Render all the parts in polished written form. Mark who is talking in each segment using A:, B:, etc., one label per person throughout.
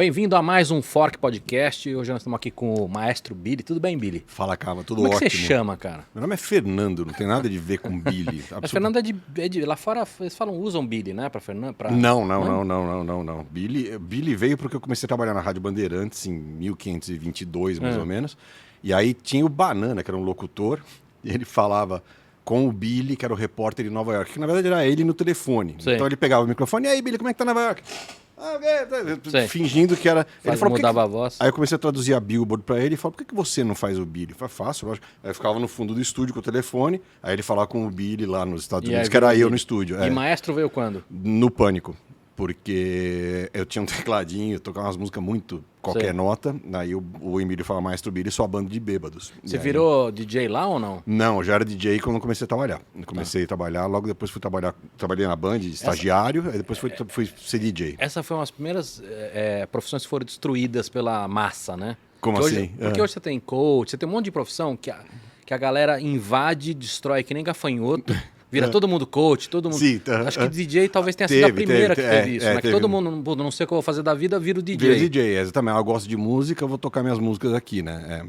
A: Bem-vindo a mais um Fork Podcast. Hoje nós estamos aqui com o maestro Billy. Tudo bem, Billy?
B: Fala, Cava, tudo
A: ótimo.
B: ótimo.
A: Como é que você chama, cara?
B: Meu nome é Fernando, não tem nada a ver com Billy.
A: Mas Fernando é de... Lá fora eles usam Billy, né? Pra Fernando?
B: Não. Billy veio porque eu comecei a trabalhar na Rádio Bandeirantes em 1522, mais ou menos. E aí tinha o Banana, que era um locutor, e ele falava com o Billy, que era o repórter de Nova York, que na verdade era ele no telefone.
A: Sei.
B: Então ele pegava o microfone, e aí, Billy, como é que tá Nova York? Fingindo que era...
A: Ele falou, mudava a voz.
B: Aí eu comecei a traduzir a Billboard pra ele e falou, por que você não faz o Billy? Eu falei, fácil, lógico. Aí eu ficava no fundo do estúdio com o telefone, aí ele falava com o Billy lá nos Estados Unidos, que era eu no estúdio.
A: E maestro veio quando?
B: No Pânico. Porque eu tinha um tecladinho, eu tocava umas músicas muito qualquer nota, aí o Emílio falava, maestro Billy, sua banda de bêbados.
A: Você virou DJ lá ou não?
B: Não, eu já era DJ quando eu comecei a trabalhar. Eu comecei a trabalhar, logo depois trabalhei na Band, estagiário, aí depois fui ser DJ.
A: Essa foi uma das primeiras profissões que foram destruídas pela massa, né?
B: Como
A: porque
B: assim?
A: Hoje, porque hoje você tem coach, você tem um monte de profissão que a galera invade, destrói que nem gafanhoto. Vira todo mundo coach, todo mundo...
B: Sim,
A: Acho que DJ talvez tenha sido a primeira que teve isso, né? Que todo mundo, não sei o que eu vou fazer da vida, vira o DJ.
B: Vira DJ, exatamente. Eu gosto de música, eu vou tocar minhas músicas aqui, né?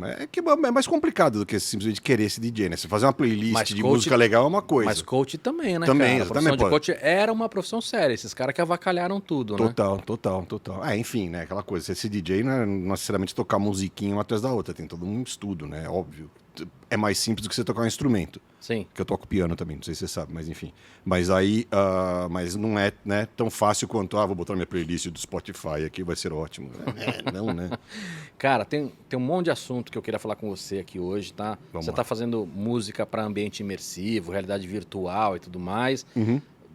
B: É mais complicado do que simplesmente querer ser DJ, né? Você fazer uma playlist de música legal é uma coisa.
A: Mas coach também, né,
B: também,
A: cara?
B: Exatamente.
A: A profissão de coach era uma profissão séria. Esses caras que avacalharam tudo, né?
B: Total. Enfim, né? Aquela coisa. Você ser DJ não é necessariamente tocar musiquinha uma atrás da outra. Tem todo um estudo, né? Óbvio. É mais simples do que você tocar um instrumento.
A: Sim.
B: Que eu toco piano também, não sei se você sabe, mas enfim. Mas aí, mas não é, né, tão fácil quanto, vou botar minha playlist do Spotify aqui, vai ser ótimo. Não, né?
A: Cara, tem um monte de assunto que eu queria falar com você aqui hoje, tá?
B: Vamos
A: você
B: lá.
A: tá fazendo música para ambiente imersivo, realidade virtual e tudo mais.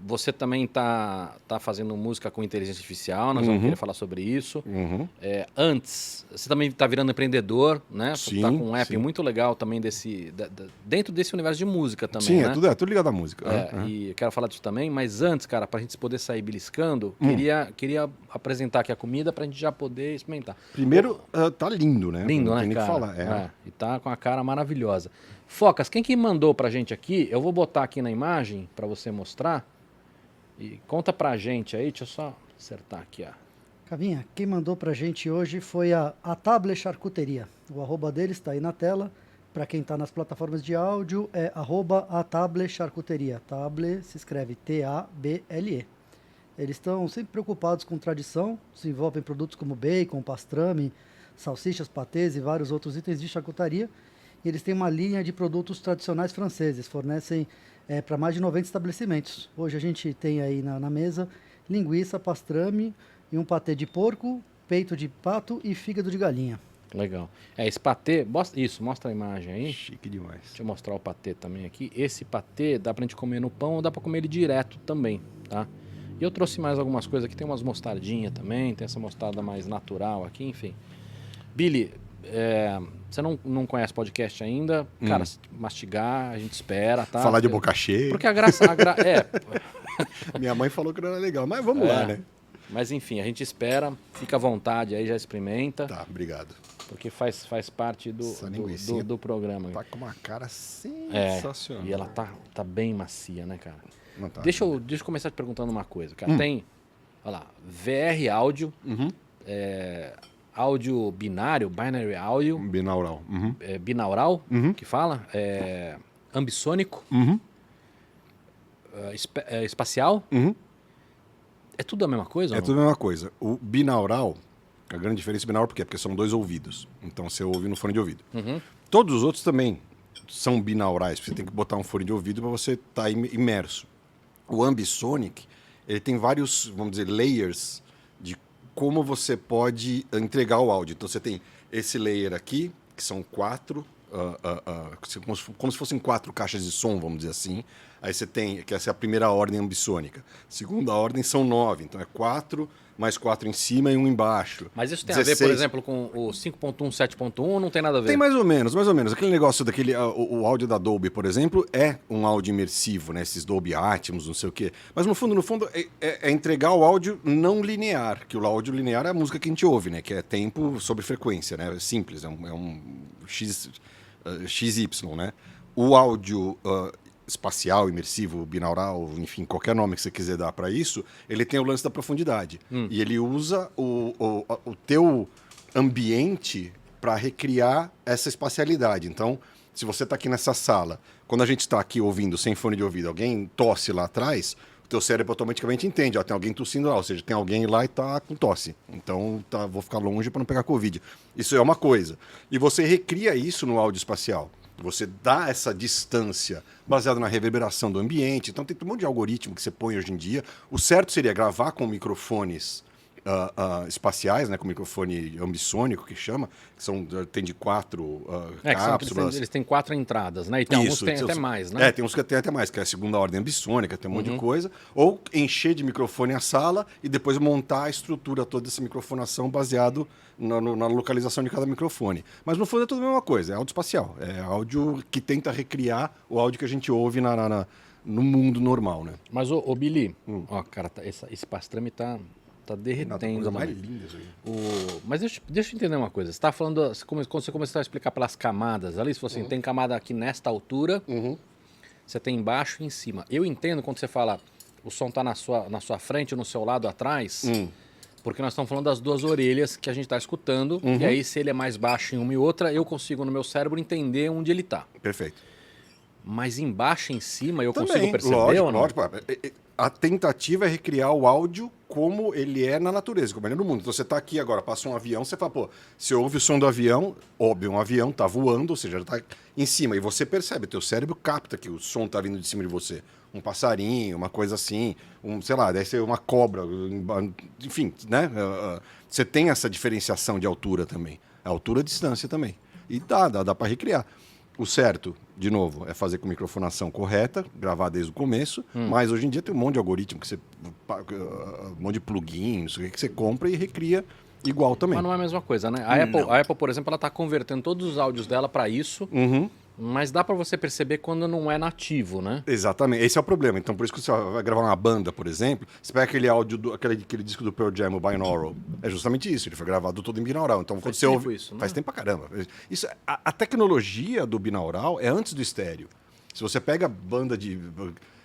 A: Você também tá fazendo música com inteligência artificial, nós vamos querer falar sobre isso. Antes, você também tá virando empreendedor, né? Você
B: Sim,
A: tá com um app
B: sim.
A: muito legal também dentro desse universo de música também,
B: Sim,
A: né?
B: é tudo ligado à música.
A: E eu quero falar disso também, mas antes, cara, pra gente poder sair beliscando, queria apresentar aqui a comida pra gente já poder experimentar.
B: Primeiro, tá lindo, né?
A: Lindo,
B: não
A: né,
B: tem nem
A: cara?
B: que falar.
A: E tá com a cara maravilhosa. Focas, quem que mandou pra gente aqui, eu vou botar aqui na imagem pra você mostrar. E conta pra gente aí, deixa eu só acertar aqui, ó.
C: Cavinha, quem mandou pra gente hoje foi a Table Charcuteria. O arroba deles está aí na tela. Para quem está nas plataformas de áudio, é @Atable Charcuteria. Table se escreve T-A-B-L-E. Eles estão sempre preocupados com tradição, desenvolvem produtos como bacon, pastrame, salsichas, patês e vários outros itens de charcutaria. E eles têm uma linha de produtos tradicionais franceses, fornecem para mais de 90 estabelecimentos. Hoje a gente tem aí na mesa linguiça, pastrame e um patê de porco, peito de pato e fígado de galinha.
A: Legal. Esse patê, mostra a imagem aí.
B: Chique demais.
A: Deixa eu mostrar o patê também aqui. Esse patê dá pra gente comer no pão ou dá pra comer ele direto também, tá? E eu trouxe mais algumas coisas aqui, tem umas mostardinhas também, tem essa mostarda mais natural aqui, enfim. Billy, você não conhece podcast ainda, cara, se mastigar, a gente espera, tá?
B: Falar de boca cheia.
A: Porque a graça...
B: Minha mãe falou que não era legal, mas vamos lá, né?
A: Mas enfim, a gente espera, fica à vontade aí, já experimenta.
B: Tá, obrigado.
A: Porque faz parte do programa.
B: Tá com uma cara sensacional.
A: E ela tá bem macia, né, cara?
B: Não tá,
A: Deixa eu começar te perguntando uma coisa, cara. Tem, olha lá, VR áudio, áudio binário, binary áudio.
B: Binaural.
A: Binaural, que fala. Ambissônico. Espacial. É tudo a mesma coisa?
B: É tudo a mesma coisa. O binaural, a grande diferença é binaural, por quê? Porque são dois ouvidos. Então você ouve no fone de ouvido. Todos os outros também são binaurais. Você tem que botar um fone de ouvido para você estar imerso. O Ambisonic, ele tem vários, vamos dizer, layers de como você pode entregar o áudio. Então você tem esse layer aqui, que são 4, como se fossem 4 caixas de som, vamos dizer assim. Aí você tem, que essa é a primeira ordem ambissônica. Segunda ordem são 9, então é 4 mais 4 em cima e 1 embaixo.
A: Mas isso tem
B: 16.
A: a ver, por exemplo, com o 5.1, 7.1 ou não tem nada a ver?
B: Tem mais ou menos. Aquele negócio daquele, o áudio da Dolby, por exemplo, é um áudio imersivo, né? Esses Dolby Atmos, não sei o quê. Mas no fundo, é entregar o áudio não linear, que o áudio linear é a música que a gente ouve, né? Que é tempo sobre frequência, né? É simples, é um XY, né? O áudio espacial, imersivo, binaural, enfim, qualquer nome que você quiser dar para isso, ele tem o lance da profundidade. E ele usa o teu ambiente para recriar essa espacialidade. Então, se você está aqui nessa sala, quando a gente está aqui ouvindo sem fone de ouvido, alguém tosse lá atrás, o teu cérebro automaticamente entende, ó, tem alguém tossindo lá, ou seja, tem alguém lá e está com tosse. Então, vou ficar longe para não pegar Covid. Isso é uma coisa. E você recria isso no áudio espacial. Você dá essa distância baseada na reverberação do ambiente. Então, tem um monte de algoritmo que você põe hoje em dia. O certo seria gravar com microfones espaciais, né, com microfone ambissônico, que chama, tem de 4 cápsulas.
A: Eles têm 4 entradas, né? E tem alguns que tem até mais, né?
B: Tem uns que tem até mais, que é a segunda ordem ambissônica, tem um monte de coisa. Ou encher de microfone a sala e depois montar a estrutura toda dessa microfonação baseado na localização de cada microfone. Mas no fundo é tudo a mesma coisa, é áudio espacial. É áudio que tenta recriar o áudio que a gente ouve no mundo normal, né?
A: Mas, ô Billy, ó, cara, esse pastrame tá derretendo.
B: Coisa mais linda isso aí.
A: Mas deixa eu entender uma coisa. Você está falando, quando você começou a explicar pelas camadas ali, se você tem camada aqui nesta altura, você tem embaixo e em cima. Eu entendo quando você fala o som está na sua frente ou no seu lado atrás, porque nós estamos falando das duas orelhas que a gente está escutando, e aí se ele é mais baixo em uma e outra, eu consigo no meu cérebro entender onde ele está.
B: Perfeito.
A: Mas embaixo e em cima eu
B: Também,
A: consigo perceber
B: lógico,
A: ou não?
B: lógico. A tentativa é recriar o áudio como ele é na natureza, como ele é no mundo. Então você está aqui agora, passa um avião, você fala, pô, você ouve o som do avião, óbvio, um avião está voando, ou seja, está em cima, e você percebe, teu cérebro capta que o som está vindo de cima de você. Um passarinho, uma coisa assim, sei lá, deve ser uma cobra, enfim, né? Você tem essa diferenciação de altura também. A altura e distância também. E dá para recriar. O certo, de novo, é fazer com microfonação correta, gravar desde o começo, mas hoje em dia tem um monte de algoritmo, um monte de plugins, que você compra e recria igual também.
A: Mas não é a mesma coisa, né? A Apple, por exemplo, ela está convertendo todos os áudios dela para isso, mas dá para você perceber quando não é nativo, né?
B: Exatamente, esse é o problema. Então, por isso que você vai gravar uma banda, por exemplo, você pega aquele áudio, aquele disco do Pearl Jam, o Binaural, é justamente isso, ele foi gravado todo em binaural. Então, quando você ouve...
A: Isso, né?
B: Faz tempo pra caramba. Isso, a tecnologia do binaural é antes do estéreo. Se você pega banda de...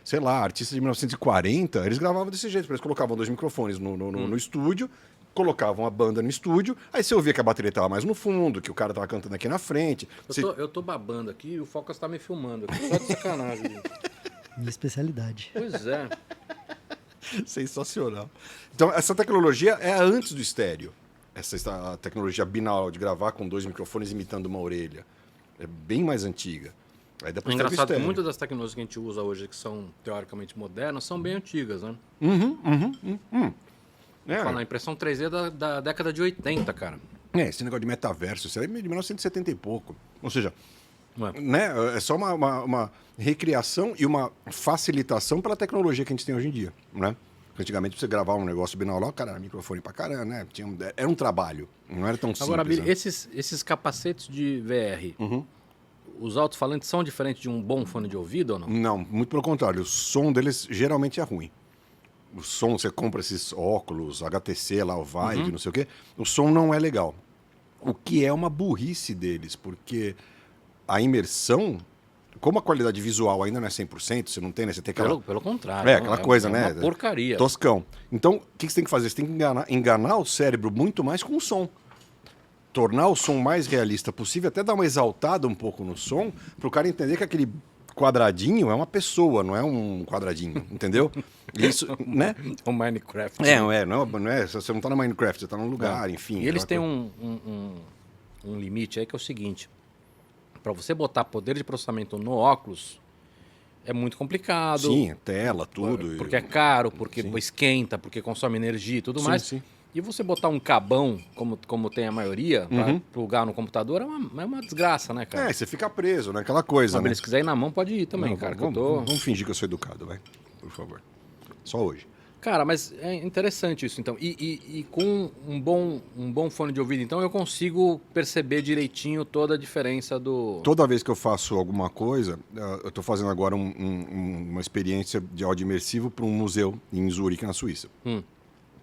B: sei lá, artistas de 1940, eles gravavam desse jeito. Eles colocavam 2 microfones no estúdio, colocavam a banda no estúdio, aí você ouvia que a bateria estava mais no fundo, que o cara estava cantando aqui na frente.
A: Eu tô babando aqui e o Focas tá me filmando aqui, só de sacanagem.
C: Minha especialidade.
A: Pois é.
B: Sensacional. Então, essa tecnologia é antes do estéreo. A tecnologia binaural de gravar com 2 microfones imitando uma orelha. É bem mais antiga. Aí depois
A: É engraçado que muitas das tecnologias que a gente usa hoje, que são teoricamente modernas, são bem antigas, né? Fala, a impressão 3D da década de 80, cara.
B: Esse negócio de metaverso, isso aí é de 1970 e pouco. Ou seja,
A: Ué.
B: né, é só uma recriação e uma facilitação pela tecnologia que a gente tem hoje em dia, né? Antigamente, pra você gravar um negócio binaural, cara, era microfone pra caramba, né? Era um trabalho, não era tão simples.
A: Agora, Billy,
B: né?
A: esses capacetes de VR, os alto-falantes são diferentes de um bom fone de ouvido ou não?
B: Não, muito pelo contrário. O som deles geralmente é ruim. O som, você compra esses óculos, HTC lá, o Vive, não sei o quê, o som não é legal. O que é uma burrice deles, porque a imersão, como a qualidade visual ainda não é 100%, você não tem, né? Você tem aquela...
A: Pelo contrário.
B: aquela coisa, né?
A: É uma porcaria.
B: Toscão. Então, o que você tem que fazer? Você tem que enganar o cérebro muito mais com o som. Tornar o som mais realista possível, até dar uma exaltada um pouco no som, para o cara entender que aquele quadradinho é uma pessoa, não é um quadradinho, entendeu? Isso, né?
A: O Minecraft.
B: Não é, você não está no Minecraft, você está num lugar, enfim.
A: E eles têm um limite aí que é o seguinte, para você botar poder de processamento no óculos, é muito complicado.
B: Sim, tela, tudo.
A: Porque é caro, porque esquenta, porque consome energia e tudo mais.
B: Sim.
A: E você botar um cabão, como tem a maioria, para plugar no computador, é uma desgraça, né, cara?
B: Você fica preso, né? Aquela coisa,
A: Mas
B: né?
A: se quiser ir na mão, pode ir também,
B: Não,
A: cara.
B: Vamos fingir que eu sou educado, vai. Por favor. Só hoje.
A: Cara, mas é interessante isso, então. E com um bom fone de ouvido, então, eu consigo perceber direitinho toda a diferença do...
B: Toda vez que eu faço alguma coisa, eu estou fazendo agora uma experiência de áudio imersivo para um museu em Zurique, na Suíça.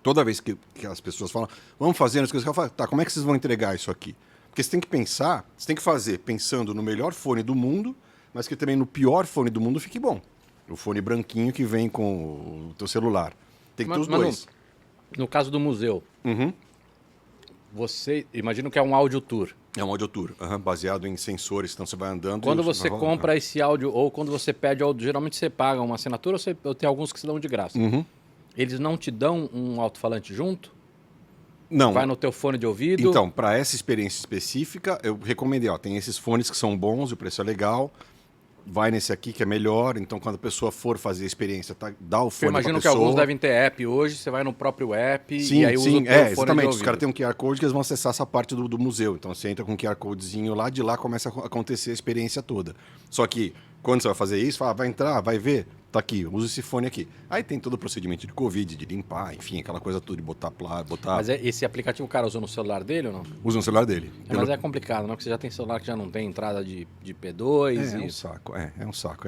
B: Toda vez que as pessoas falam, vamos fazer as coisas, eu falo, tá, como é que vocês vão entregar isso aqui? Porque você tem que pensar, você tem que fazer pensando no melhor fone do mundo, mas que também no pior fone do mundo fique bom. O fone branquinho que vem com o teu celular. Tem que ter os dois.
A: No caso do museu, você imagina que é um audio tour.
B: É um audio tour, baseado em sensores, então você vai andando...
A: Quando você compra esse áudio, ou quando você pede áudio, geralmente você paga uma assinatura, ou tem alguns que se dão de graça. Eles não te dão um alto-falante junto?
B: Não.
A: Vai no teu fone de ouvido?
B: Então, para essa experiência específica, eu recomendei, tem esses fones que são bons, o preço é legal, vai nesse aqui que é melhor, então quando a pessoa for fazer a experiência, dá o fone pra pessoa.
A: Eu imagino que alguns devem ter app hoje, você vai no próprio app
B: sim,
A: e aí usa o teu fone
B: exatamente.
A: de ouvido.
B: Os caras têm um QR Code que eles vão acessar essa parte do museu, então você entra com um QR Codezinho lá, de lá começa a acontecer a experiência toda. Só que quando você vai fazer isso, vai entrar, vai ver, tá aqui, usa esse fone aqui. Aí tem todo o procedimento de Covid, de limpar, enfim, aquela coisa toda de botar...
A: Mas esse aplicativo o cara usa no celular dele ou não?
B: Usa no celular dele.
A: Mas é complicado, não? Porque você já tem celular que já não tem entrada de P2.
B: É um saco, é um saco.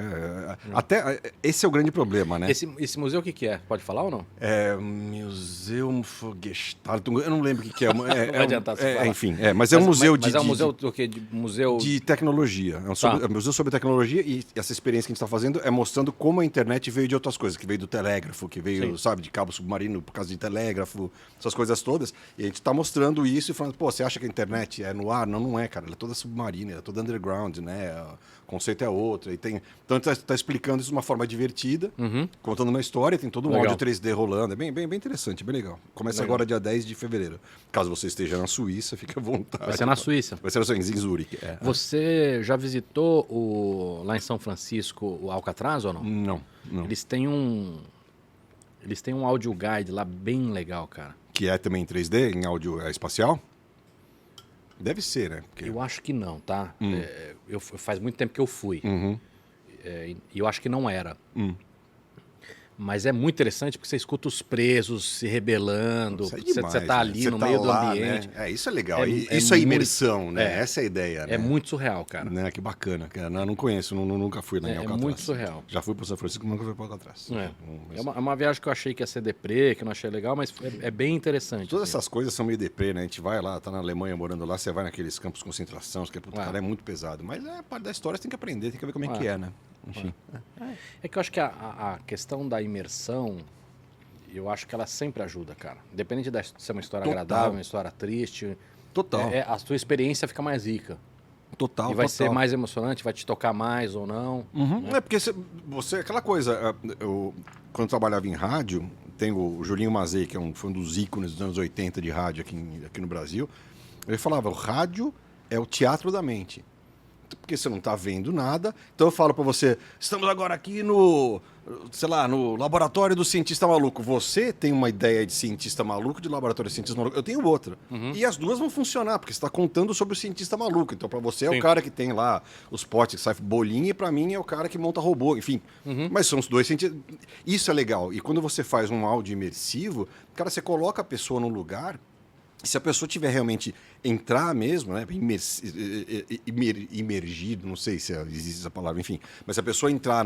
B: Até esse é o grande problema, né?
A: Esse museu o que é? Pode falar ou não?
B: É Museum Gestalt, eu não lembro o que é.
A: Não vai adiantar você falar.
B: Enfim, mas é um museu
A: Mas é um museu do quê? Museu...
B: De tecnologia. É um museu sobre tecnologia e essa experiência que a gente está fazendo é mostrando como a internet veio de outras coisas, que veio do telégrafo, que veio, de cabo submarino por causa de telégrafo, essas coisas todas. E a gente está mostrando isso e falando, você acha que a internet é no ar? Não, não é, cara. Ela é toda submarina, ela é toda underground, né? O conceito é outro. Então a gente está explicando isso de uma forma divertida, contando uma história, tem todo um áudio 3D rolando. É bem interessante, bem legal. Começa agora dia 10 de fevereiro. Caso você esteja na Suíça, fique à vontade.
A: Vai ser na Suíça.
B: Vai ser em Zurique.
A: Você já visitou lá em São Francisco o Alcatraz ou não?
B: Não.
A: Eles têm um audio guide lá bem legal, cara.
B: Que é também em 3D, em áudio espacial? Deve ser, né? Porque...
A: Eu acho que não, tá? Faz muito tempo que eu fui. E eu acho que não era. Mas é muito interessante porque você escuta os presos se rebelando, você tá ali no meio do ambiente.
B: Né? Isso é legal. Isso é imersão, muito, né? Essa é a ideia, né?
A: É muito surreal, cara.
B: Né? Que bacana. Não conheço, nunca fui em Alcatraz.
A: É muito surreal.
B: Já fui para São Francisco, nunca fui para Alcatraz.
A: É uma viagem que eu achei que ia ser deprê, que eu não achei legal, mas é bem interessante.
B: Todas essas coisas são meio deprê, né? A gente vai lá, tá na Alemanha morando lá, você vai naqueles campos de concentração, cara, é muito pesado. Mas é parte da história, você tem que aprender, tem que ver como é que é, né? Enfim.
A: É que eu acho que a questão da imersão, eu acho que ela sempre ajuda, cara. Independente de ser uma história agradável, uma história triste.
B: Total.
A: A sua experiência fica mais rica.
B: Total.
A: E vai ser mais emocionante, vai te tocar mais ou não.
B: Né? É porque você aquela coisa, quando eu trabalhava em rádio, tem o Julinho Mazei, que foi um dos ícones dos anos 80 de rádio aqui no Brasil. Ele falava, o rádio é o teatro da mente. Porque você não está vendo nada. Então eu falo para você, estamos agora aqui no laboratório do cientista maluco. Você tem uma ideia de cientista maluco, de laboratório de cientista maluco. Eu tenho outra. E as duas vão funcionar, porque você está contando sobre o cientista maluco. Então para você é o cara que tem lá os potes que sai bolinha e para mim é o cara que monta robô. Enfim, mas são os dois cientistas. Isso é legal. E quando você faz um áudio imersivo, cara, você coloca a pessoa num lugar. Se a pessoa tiver realmente entrar mesmo, né, imergido, não sei se existe essa palavra, enfim, mas se a pessoa entrar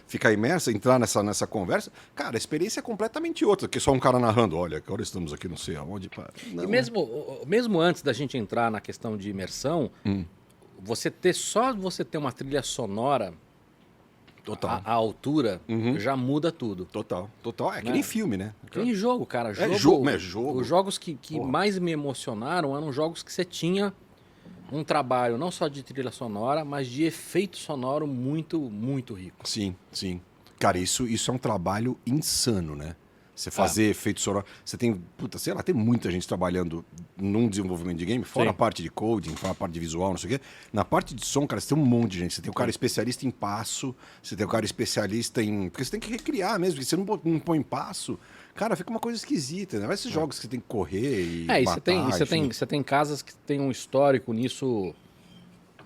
B: ficar imersa, entrar nessa conversa, cara, a experiência é completamente outra, que só um cara narrando, olha, agora estamos aqui não sei aonde. Não,
A: e mesmo antes da gente entrar na questão de imersão, você ter uma trilha sonora,
B: total.
A: A altura já muda tudo.
B: Total. É que nem filme, né?
A: Que nem jogo, cara.
B: Jogo.
A: Os jogos que mais me emocionaram eram jogos que você tinha um trabalho não só de trilha sonora, mas de efeito sonoro muito, muito rico.
B: Sim. Cara, isso é um trabalho insano, né? Você fazer efeito sonoro. Você tem, tem muita gente trabalhando num desenvolvimento de game, fora a parte de coding, fora a parte de visual, não sei o quê. Na parte de som, cara, você tem um monte de gente. Você tem um cara especialista em passo, você tem um cara especialista em... Porque você tem que recriar mesmo, porque você não põe passo, cara, fica uma coisa esquisita, né? Esses jogos que você tem que correr e matar,
A: você tem casas que tem um histórico nisso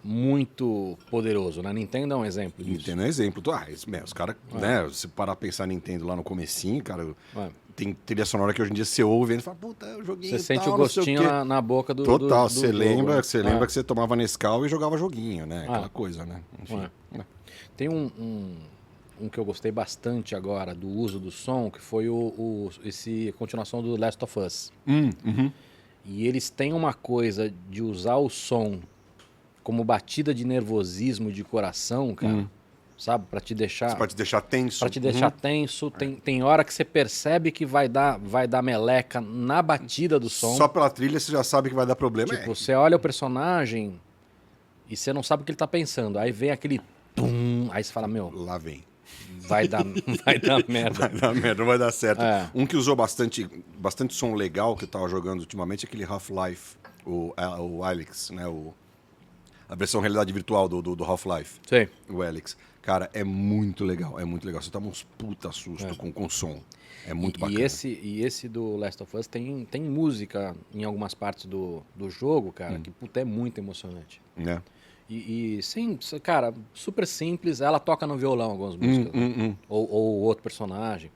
A: muito poderoso, né? Nintendo é um exemplo disso.
B: Nintendo é um exemplo. Os caras, né? Se parar a pensar Nintendo lá no comecinho, cara, tem trilha sonora que hoje em dia você ouve e fala, puta, é um joguinho.
A: Você sente o gostinho na boca do
B: Total,
A: do
B: você
A: jogo,
B: lembra,
A: né?
B: você lembra que você tomava Nescau e jogava joguinho, né? Aquela coisa, né? Enfim.
A: Tem um que eu gostei bastante agora do uso do som, que foi esse continuação do Last of Us. E eles têm uma coisa de usar o som como batida de nervosismo de coração, cara. Sabe? Pra te deixar...
B: Pra te deixar tenso.
A: Pra te deixar tenso. Tem hora que você percebe que vai dar meleca na batida do som.
B: Só pela trilha você já sabe que vai dar problema.
A: Tipo, você olha o personagem e você não sabe o que ele tá pensando. Aí vem aquele pum, aí você fala, meu,
B: Lá vem.
A: vai dar merda.
B: Vai dar merda, não vai dar certo.
A: É.
B: Um que usou bastante som legal que eu tava jogando ultimamente é aquele Half-Life, o Alyx, né? A versão realidade virtual do Half-Life.
A: Sei.
B: O Alyx. Cara, é muito legal, é muito legal. Você toma uns puta susto com som. É muito bacana.
A: E esse do Last of Us tem música em algumas partes do jogo, cara, que puta, é muito emocionante.
B: Né?
A: Sim, cara, super simples. Ela toca no violão algumas músicas. Né? Ou outro personagem.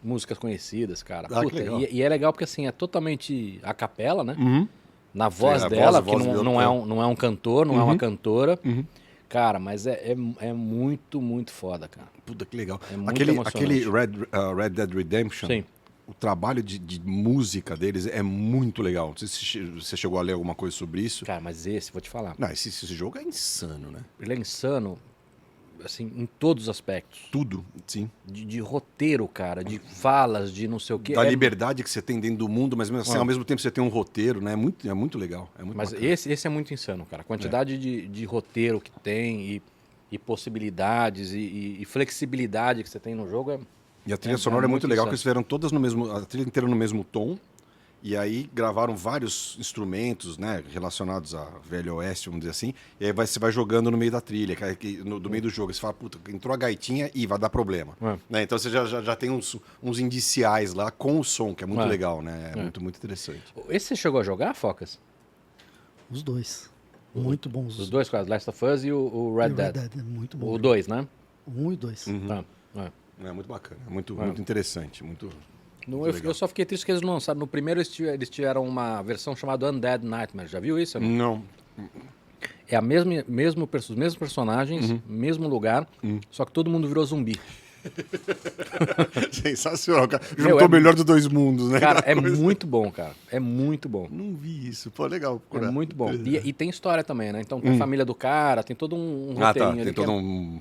A: Músicas conhecidas, cara.
B: Ah,
A: Puta,
B: que legal.
A: E é legal porque assim, é totalmente a capela, né? Na
B: É,
A: voz
B: a
A: dela,
B: voz
A: que
B: dele,
A: não é um cantor, não é uma cantora. Cara, mas é muito, muito foda, cara.
B: Puta, que legal.
A: É muito
B: Aquele
A: emocionante.
B: Red Dead Redemption,
A: Sim.
B: o trabalho de música deles é muito legal. Não sei se você chegou a ler alguma coisa sobre isso.
A: Cara, mas vou te falar.
B: Não, esse jogo é insano, né?
A: Ele é insano, assim, em todos os aspectos.
B: Tudo, sim.
A: De roteiro, cara, de falas, de não sei o quê.
B: Da liberdade que você tem dentro do mundo, mas mesmo assim, ao mesmo tempo você tem um roteiro, né? É muito legal. É muito
A: Mas
B: bacana.
A: esse é muito insano, cara. A quantidade de roteiro que tem e possibilidades e flexibilidade que você tem no jogo é...
B: E a trilha sonora é muito legal,
A: insano.
B: porque eles fizeram todas no mesmo... A trilha inteira no mesmo tom. E aí gravaram vários instrumentos, né? Relacionados a Velho Oeste, vamos dizer assim. E aí você vai jogando no meio da trilha, do meio do jogo. Você fala, puta, entrou a gaitinha e vai dar problema. Né? Então você já tem uns indiciais lá com o som, que é muito legal, né? É muito, muito interessante.
A: Esse você chegou a jogar, Focas?
C: Os dois. Muito bons.
A: Os dois, quase, Last of Us e o Red
C: E o
A: Dead.
C: é muito bom.
A: O 2, né?
C: 1 e 2.
A: Tá.
B: É muito bacana, muito interessante, muito...
A: Eu só fiquei triste que eles não lançaram. No primeiro eles tiveram uma versão chamada Undead Nightmare. Já viu isso?
B: Não.
A: É os mesmos personagens, mesmo lugar, só que todo mundo virou zumbi.
B: Sensacional, cara.
A: Meu,
B: Juntou o melhor dos dois mundos, né?
A: Cara, é muito bom, cara. É muito bom.
B: Não vi isso. Pô, legal.
A: É
B: procurar.
A: muito bom. E tem história também, né? Então tem a família do cara, tem todo um
B: Ah, tá.
A: roteirinho ali.
B: Tem
A: que é-
B: toda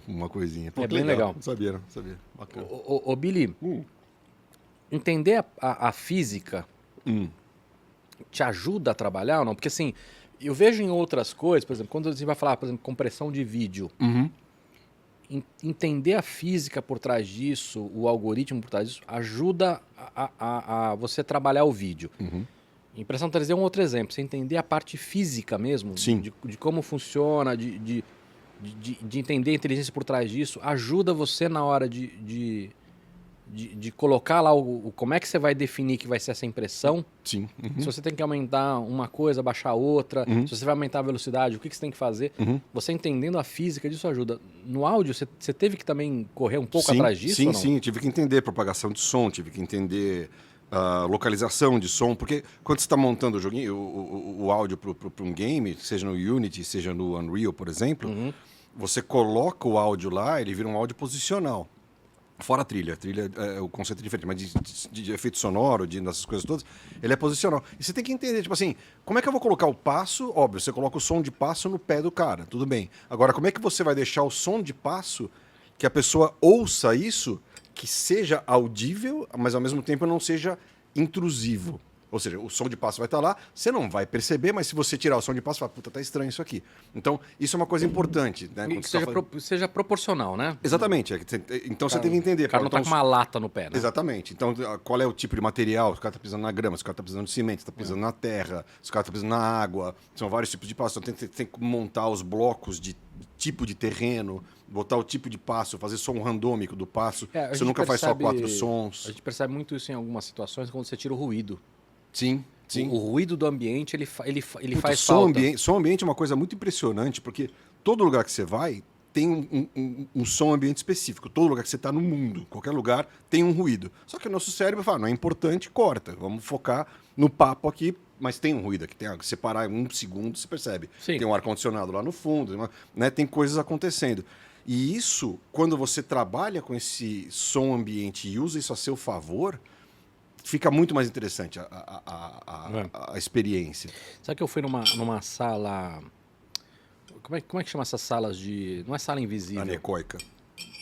B: uma coisinha. Pô,
A: É
B: que
A: bem legal.
B: Não sabia. Bacana.
A: Ô, Billy, entender a física te ajuda a trabalhar ou não? Porque assim, eu vejo em outras coisas, por exemplo, quando você vai falar, por exemplo, compressão de vídeo, entender a física por trás disso, o algoritmo por trás disso, ajuda a você trabalhar o vídeo. Impressão 3D é um outro exemplo, você entender a parte física mesmo,
B: Sim.
A: de como funciona, de entender a inteligência por trás disso, ajuda você na hora de colocar lá como é que você vai definir que vai ser essa impressão.
B: Sim.
A: Se você tem que aumentar uma coisa, baixar outra, se você vai aumentar a velocidade, o que você tem que fazer. Você entendendo a física disso ajuda. No áudio, você teve que também correr um pouco atrás disso? Ou não?
B: Sim. Tive que entender propagação de som, tive que entender localização de som, porque quando você está montando o joguinho, o áudio para um game, seja no Unity, seja no Unreal, por exemplo, você coloca o áudio lá, ele vira um áudio posicional. Fora a trilha. A trilha o conceito é diferente, mas de efeito sonoro, dessas coisas todas, ele é posicional. E você tem que entender, tipo assim, como é que eu vou colocar o passo? Óbvio, você coloca o som de passo no pé do cara, tudo bem. Agora, como é que você vai deixar o som de passo, que a pessoa ouça isso, que seja audível, mas ao mesmo tempo não seja intrusivo? Ou seja, o som de passo vai estar lá, você não vai perceber, mas se você tirar o som de passo, você fala, puta, tá estranho isso aqui. Então, isso é uma coisa importante. Né?
A: E que seja proporcional, né?
B: Exatamente. Então você tem que entender.
A: O cara não tá
B: então,
A: com uma lata no pé, né?
B: Exatamente. Então, qual é o tipo de material? Se o cara está pisando na grama, se o cara está pisando no cimento, se está pisando na terra, se o cara está pisando na água. São vários tipos de passo. Então, tem que montar os blocos de tipo de terreno, botar o tipo de passo, fazer som randômico do passo. Você nunca faz só 4 sons.
A: A gente percebe muito isso em algumas situações, quando você tira o ruído.
B: Sim.
A: O ruído do ambiente, ele faz
B: som
A: falta.
B: Som ambiente é uma coisa muito impressionante, porque todo lugar que você vai tem um som ambiente específico. Todo lugar que você está no mundo, qualquer lugar, tem um ruído. Só que o nosso cérebro fala, não é importante, corta. Vamos focar no papo aqui, mas tem um ruído aqui. Tem que separar em 1 segundo, você percebe.
A: Sim.
B: Tem um ar-condicionado lá no fundo, né? Tem coisas acontecendo. E isso, quando você trabalha com esse som ambiente e usa isso a seu favor, fica muito mais interessante a experiência.
A: Sabe que eu fui numa sala como é que chama essas salas de... Não é sala invisível.
B: Anecoica.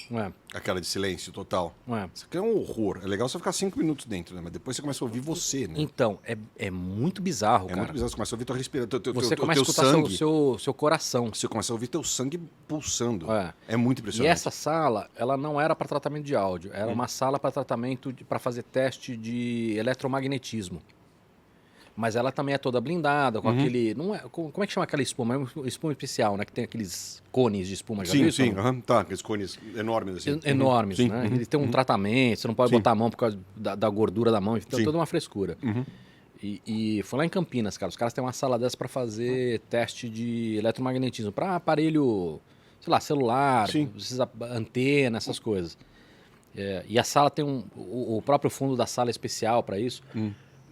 A: Não é?
B: Aquela de silêncio total.
A: Não é?
B: Isso aqui é um horror. É legal você ficar 5 minutos dentro, né? Mas depois você começa a ouvir você, né?
A: Então, é muito bizarro,
B: É
A: cara.
B: muito bizarro. Você começa a ouvir tua respiração,
A: Você
B: teu
A: começa a escutar
B: sangue.
A: seu coração.
B: Você começa a ouvir teu sangue pulsando.
A: É.
B: É muito
A: E
B: impressionante.
A: essa sala, ela não era para tratamento de áudio, era uma sala para tratamento, para fazer teste de eletromagnetismo. Mas ela também é toda blindada, com aquele... Não é, como é que chama aquela espuma? É uma espuma especial, né? Que tem aqueles cones de espuma, já viu
B: Sim,
A: isso?
B: sim. Tá, aqueles cones enormes assim.
A: Enormes,
B: Sim,
A: né? Ele tem um tratamento, você não pode
B: Sim.
A: botar a mão por causa da gordura da mão, então
B: Sim.
A: toda uma frescura. E foi lá em Campinas, cara. Os caras têm uma sala dessa para fazer teste de eletromagnetismo, para aparelho, sei lá, celular,
B: Sim.
A: antena, essas coisas. E a sala tem o próprio fundo da sala é especial para isso.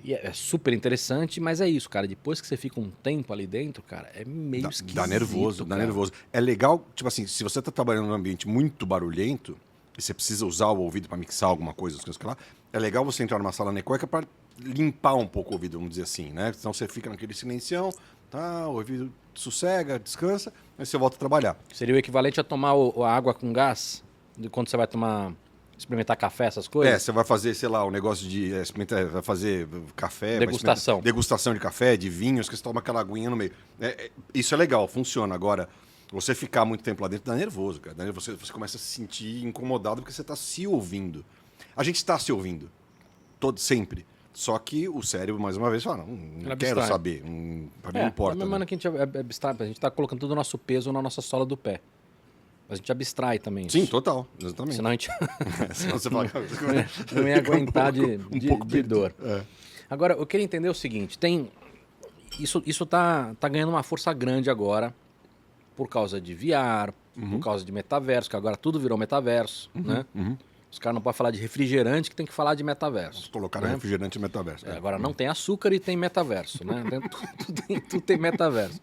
A: E é super interessante, mas é isso, cara. Depois que você fica um tempo ali dentro, cara, é meio esquisito.
B: Dá nervoso, dá
A: cara.
B: nervoso. É legal, tipo assim, se você tá trabalhando num ambiente muito barulhento e você precisa usar o ouvido para mixar alguma coisa, as coisas que lá, é legal você entrar numa sala anecoica para limpar um pouco o ouvido, vamos dizer assim, né? Senão você fica naquele silencião, tá, o ouvido sossega, descansa, aí você volta a trabalhar.
A: Seria o equivalente a tomar a água com gás, quando você vai experimentar café, essas coisas?
B: Você vai fazer, sei lá, um negócio de experimentar, vai fazer café,
A: Degustação.
B: Degustação de café, de vinhos, que você toma aquela aguinha no meio. Isso é legal, funciona. Agora, você ficar muito tempo lá dentro dá nervoso, cara. Você começa a se sentir incomodado porque você está se ouvindo. A gente está se ouvindo, sempre. Só que o cérebro, mais uma vez, fala, não quero saber, pra mim não importa.
A: Da mesma maneira que a gente abstrai, a gente tá colocando todo o nosso peso na nossa sola do pé. A gente abstrai também isso.
B: Sim, total, exatamente.
A: Senão a gente
B: Senão você fala...
A: não ia aguentar de dor.
B: É.
A: Agora, eu queria entender o seguinte, isso tá ganhando uma força grande agora por causa de VR, por causa de metaverso, que agora tudo virou metaverso, né? Os caras não podem falar de refrigerante, que tem que falar de metaverso.
B: Colocaram refrigerante e metaverso.
A: Agora não tem açúcar e tem metaverso, né? Tudo tem metaverso.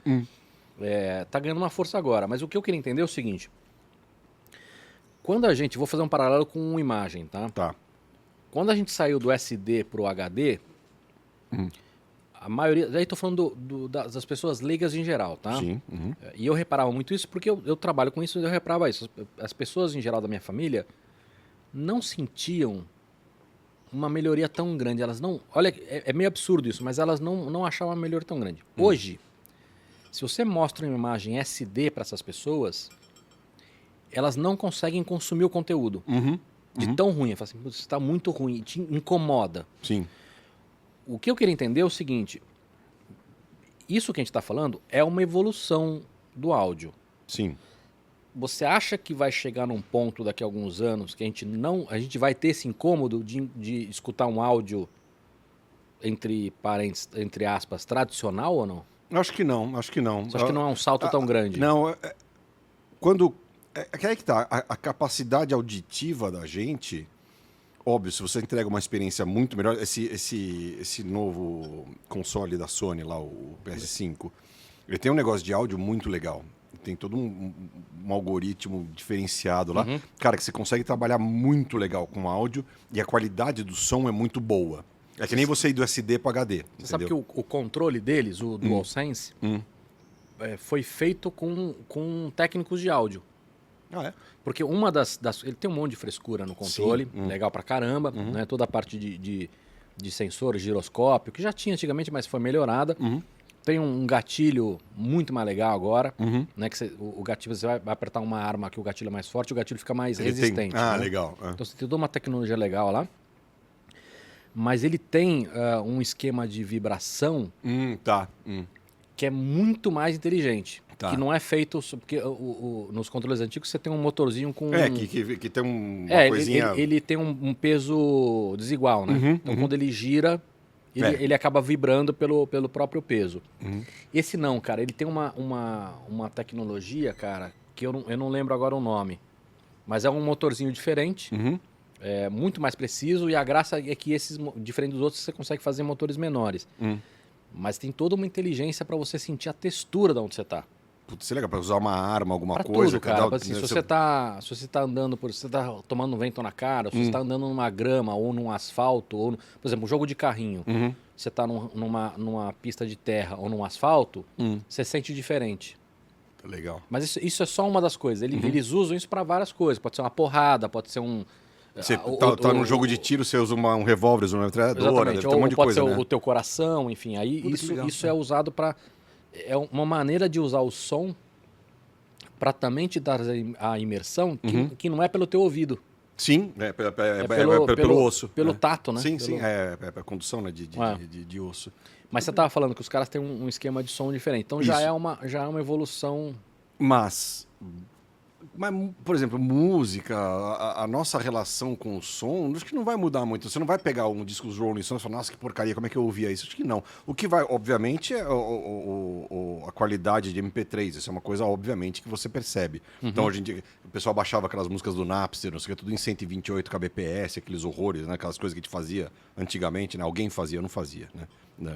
A: Tá ganhando uma força agora. Mas o que eu queria entender é o seguinte. Quando a gente... Vou fazer um paralelo com uma imagem, tá?
B: Tá.
A: Quando a gente saiu do SD pro HD, a maioria... Daí tô falando das pessoas leigas em geral, tá?
B: Sim.
A: E eu reparava muito isso porque eu trabalho com isso e eu reparava isso. As pessoas em geral da minha família não sentiam uma melhoria tão grande. Elas não... Olha, é meio absurdo isso, mas elas não achavam uma melhoria tão grande. Hoje, se você mostra uma imagem SD para essas pessoas, elas não conseguem consumir o conteúdo. De tão ruim. Fala assim, isso está muito ruim, te incomoda.
B: Sim.
A: O que eu queria entender é o seguinte, isso que a gente está falando é uma evolução do áudio.
B: Sim.
A: Você acha que vai chegar num ponto daqui a alguns anos que a gente vai ter esse incômodo de escutar um áudio entre aspas, tradicional ou não?
B: Acho que não.
A: Você acha que não é um salto tão grande?
B: Não, quando... É aí que tá, a capacidade auditiva da gente, óbvio, se você entrega uma experiência muito melhor, esse novo console da Sony lá, o PS5, ele tem um negócio de áudio muito legal. Tem todo um algoritmo diferenciado lá. Cara, que você consegue trabalhar muito legal com áudio e a qualidade do som é muito boa. É que nem você ir do SD para HD.
A: Você sabe que o controle deles, o DualSense, foi feito com técnicos de áudio.
B: Ah, é?
A: Porque ele tem um monte de frescura no controle, legal pra caramba, né? Toda a parte de sensor, giroscópio, que já tinha antigamente, mas foi melhorada. Tem um gatilho muito mais legal agora, né? Que o gatilho, você vai apertar uma arma que o gatilho é mais forte, o gatilho fica mais resistente.
B: Ah,
A: né?
B: legal.
A: Então você tem toda uma tecnologia legal lá. Mas ele tem um esquema de vibração
B: Tá.
A: que é muito mais inteligente.
B: Tá.
A: Que não é feito... Porque nos controles antigos você tem um motorzinho com...
B: Que tem uma coisinha...
A: Ele tem um peso desigual, né? Então quando ele gira, ele acaba vibrando pelo próprio peso. Esse não, cara. Ele tem uma tecnologia, cara, que eu não lembro agora o nome. Mas é um motorzinho diferente, é muito mais preciso, e a graça é que esses, diferente dos outros, você consegue fazer motores menores. Mas tem toda uma inteligência para você sentir a textura de onde você está.
B: Putz, é legal, para usar uma arma, alguma
A: Pra
B: coisa.
A: tudo, cara. Assim, se você tá andando se você tá tomando vento na cara, se você tá andando numa grama ou num asfalto, ou por exemplo, um jogo de carrinho, você tá numa pista de terra ou num asfalto, você sente diferente.
B: Legal.
A: Mas isso é só uma das coisas. Eles usam isso para várias coisas. Pode ser uma porrada, pode ser um...
B: Você tá num jogo de tiro, você usa um revólver, uma metralhadora,
A: exatamente.
B: deve ter um monte de
A: pode
B: coisa,
A: ser
B: né?
A: o teu coração, enfim. Aí isso é usado para... É uma maneira de usar o som para também te dar a imersão que não é pelo teu ouvido.
B: Sim, pelo osso.
A: Pelo
B: né?
A: tato, né?
B: Sim, sim, é a condução, né, de osso.
A: Mas você estava falando que os caras têm um esquema de som diferente. Então já é uma evolução...
B: Mas, por exemplo, música, a nossa relação com o som, acho que não vai mudar muito. Você não vai pegar um disco dos Rolling Stones e falar, nossa, que porcaria, como é que eu ouvia isso? Acho que não. O que vai, obviamente, é a qualidade de MP3. Isso é uma coisa, obviamente, que você percebe. Então, hoje em dia, o pessoal baixava aquelas músicas do Napster, não sei o que, tudo em 128 kbps, aqueles horrores, né? Aquelas coisas que a gente fazia antigamente, né? Alguém fazia, eu não fazia, né?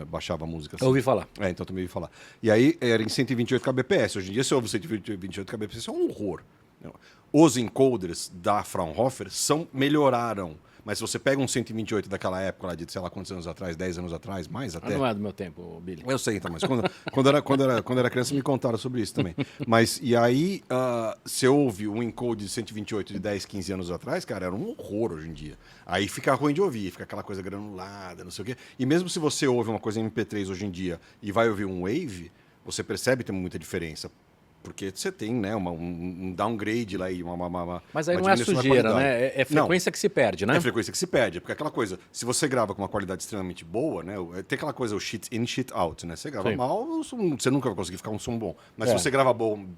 B: Baixava a música assim.
A: Eu ouvi falar.
B: Então também ouvi falar. E aí era em 128 kbps. Hoje em dia, se eu ouve 128 kbps, isso é um horror. Os encoders da Fraunhofer melhoraram. Mas se você pega um 128 daquela época, lá de sei lá quantos anos atrás, 10 anos atrás, mais até.
A: Não é do meu tempo, Billy.
B: Eu sei, então, mas quando era criança me contaram sobre isso também. Mas, e aí, você ouve um encode de 128 de 10, 15 anos atrás, cara, era um horror hoje em dia. Aí fica ruim de ouvir, fica aquela coisa granulada, não sei o quê. E mesmo se você ouve uma coisa em MP3 hoje em dia e vai ouvir um Wave, você percebe que tem muita diferença. Porque você tem, né, um downgrade lá e
A: Mas aí não é sujeira, né? É frequência que se perde, né?
B: É frequência que se perde. Porque aquela coisa, se você grava com uma qualidade extremamente boa, né? Tem aquela coisa, o shit in, shit out, né? Você grava mal, você nunca vai conseguir ficar um som bom. Mas se você grava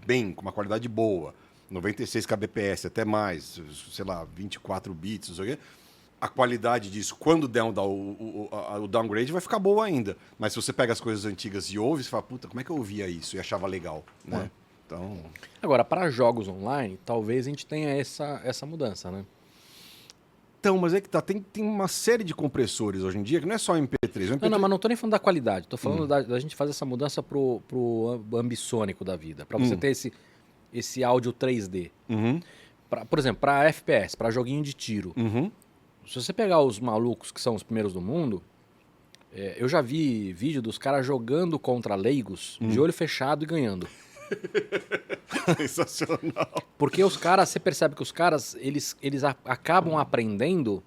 B: bem, com uma qualidade boa, 96 kbps, até mais, sei lá, 24 bits, não sei o quê, a qualidade disso, quando der o downgrade, vai ficar boa ainda. Mas se você pega as coisas antigas e ouve, você fala, puta, como é que eu ouvia isso? E achava legal, né? Então...
A: Agora, para jogos online, talvez a gente tenha essa mudança, né?
B: Então, mas é que tá, tem uma série de compressores hoje em dia que não é só MP3.
A: Não, mas não tô nem falando da qualidade, tô falando da gente fazer essa mudança pro ambissônico da vida, para você ter esse áudio 3D. Por exemplo, para FPS, para joguinho de tiro. Se você pegar os malucos que são os primeiros do mundo, eu já vi vídeo dos caras jogando contra leigos de olho fechado e ganhando.
B: Sensacional.
A: Porque os caras, você percebe que os caras, eles acabam aprendendo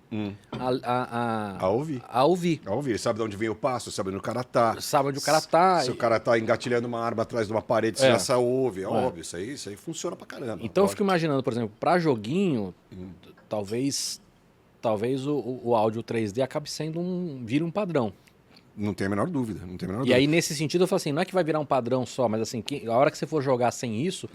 B: A ouvir.
A: a ouvir.
B: A ouvir. Sabe de onde vem o passo, sabe onde o cara tá.
A: Sabe onde o cara tá.
B: Se o cara tá engatilhando uma arma atrás de uma parede, você já ouve. É óbvio, isso aí funciona pra caramba.
A: Então eu fico imaginando, por exemplo, pra joguinho, talvez o áudio 3D acabe sendo vire um padrão.
B: Não tem a menor dúvida.
A: E aí, nesse sentido, eu falo assim, não é que vai virar um padrão só, mas assim, a hora que você for jogar sem isso,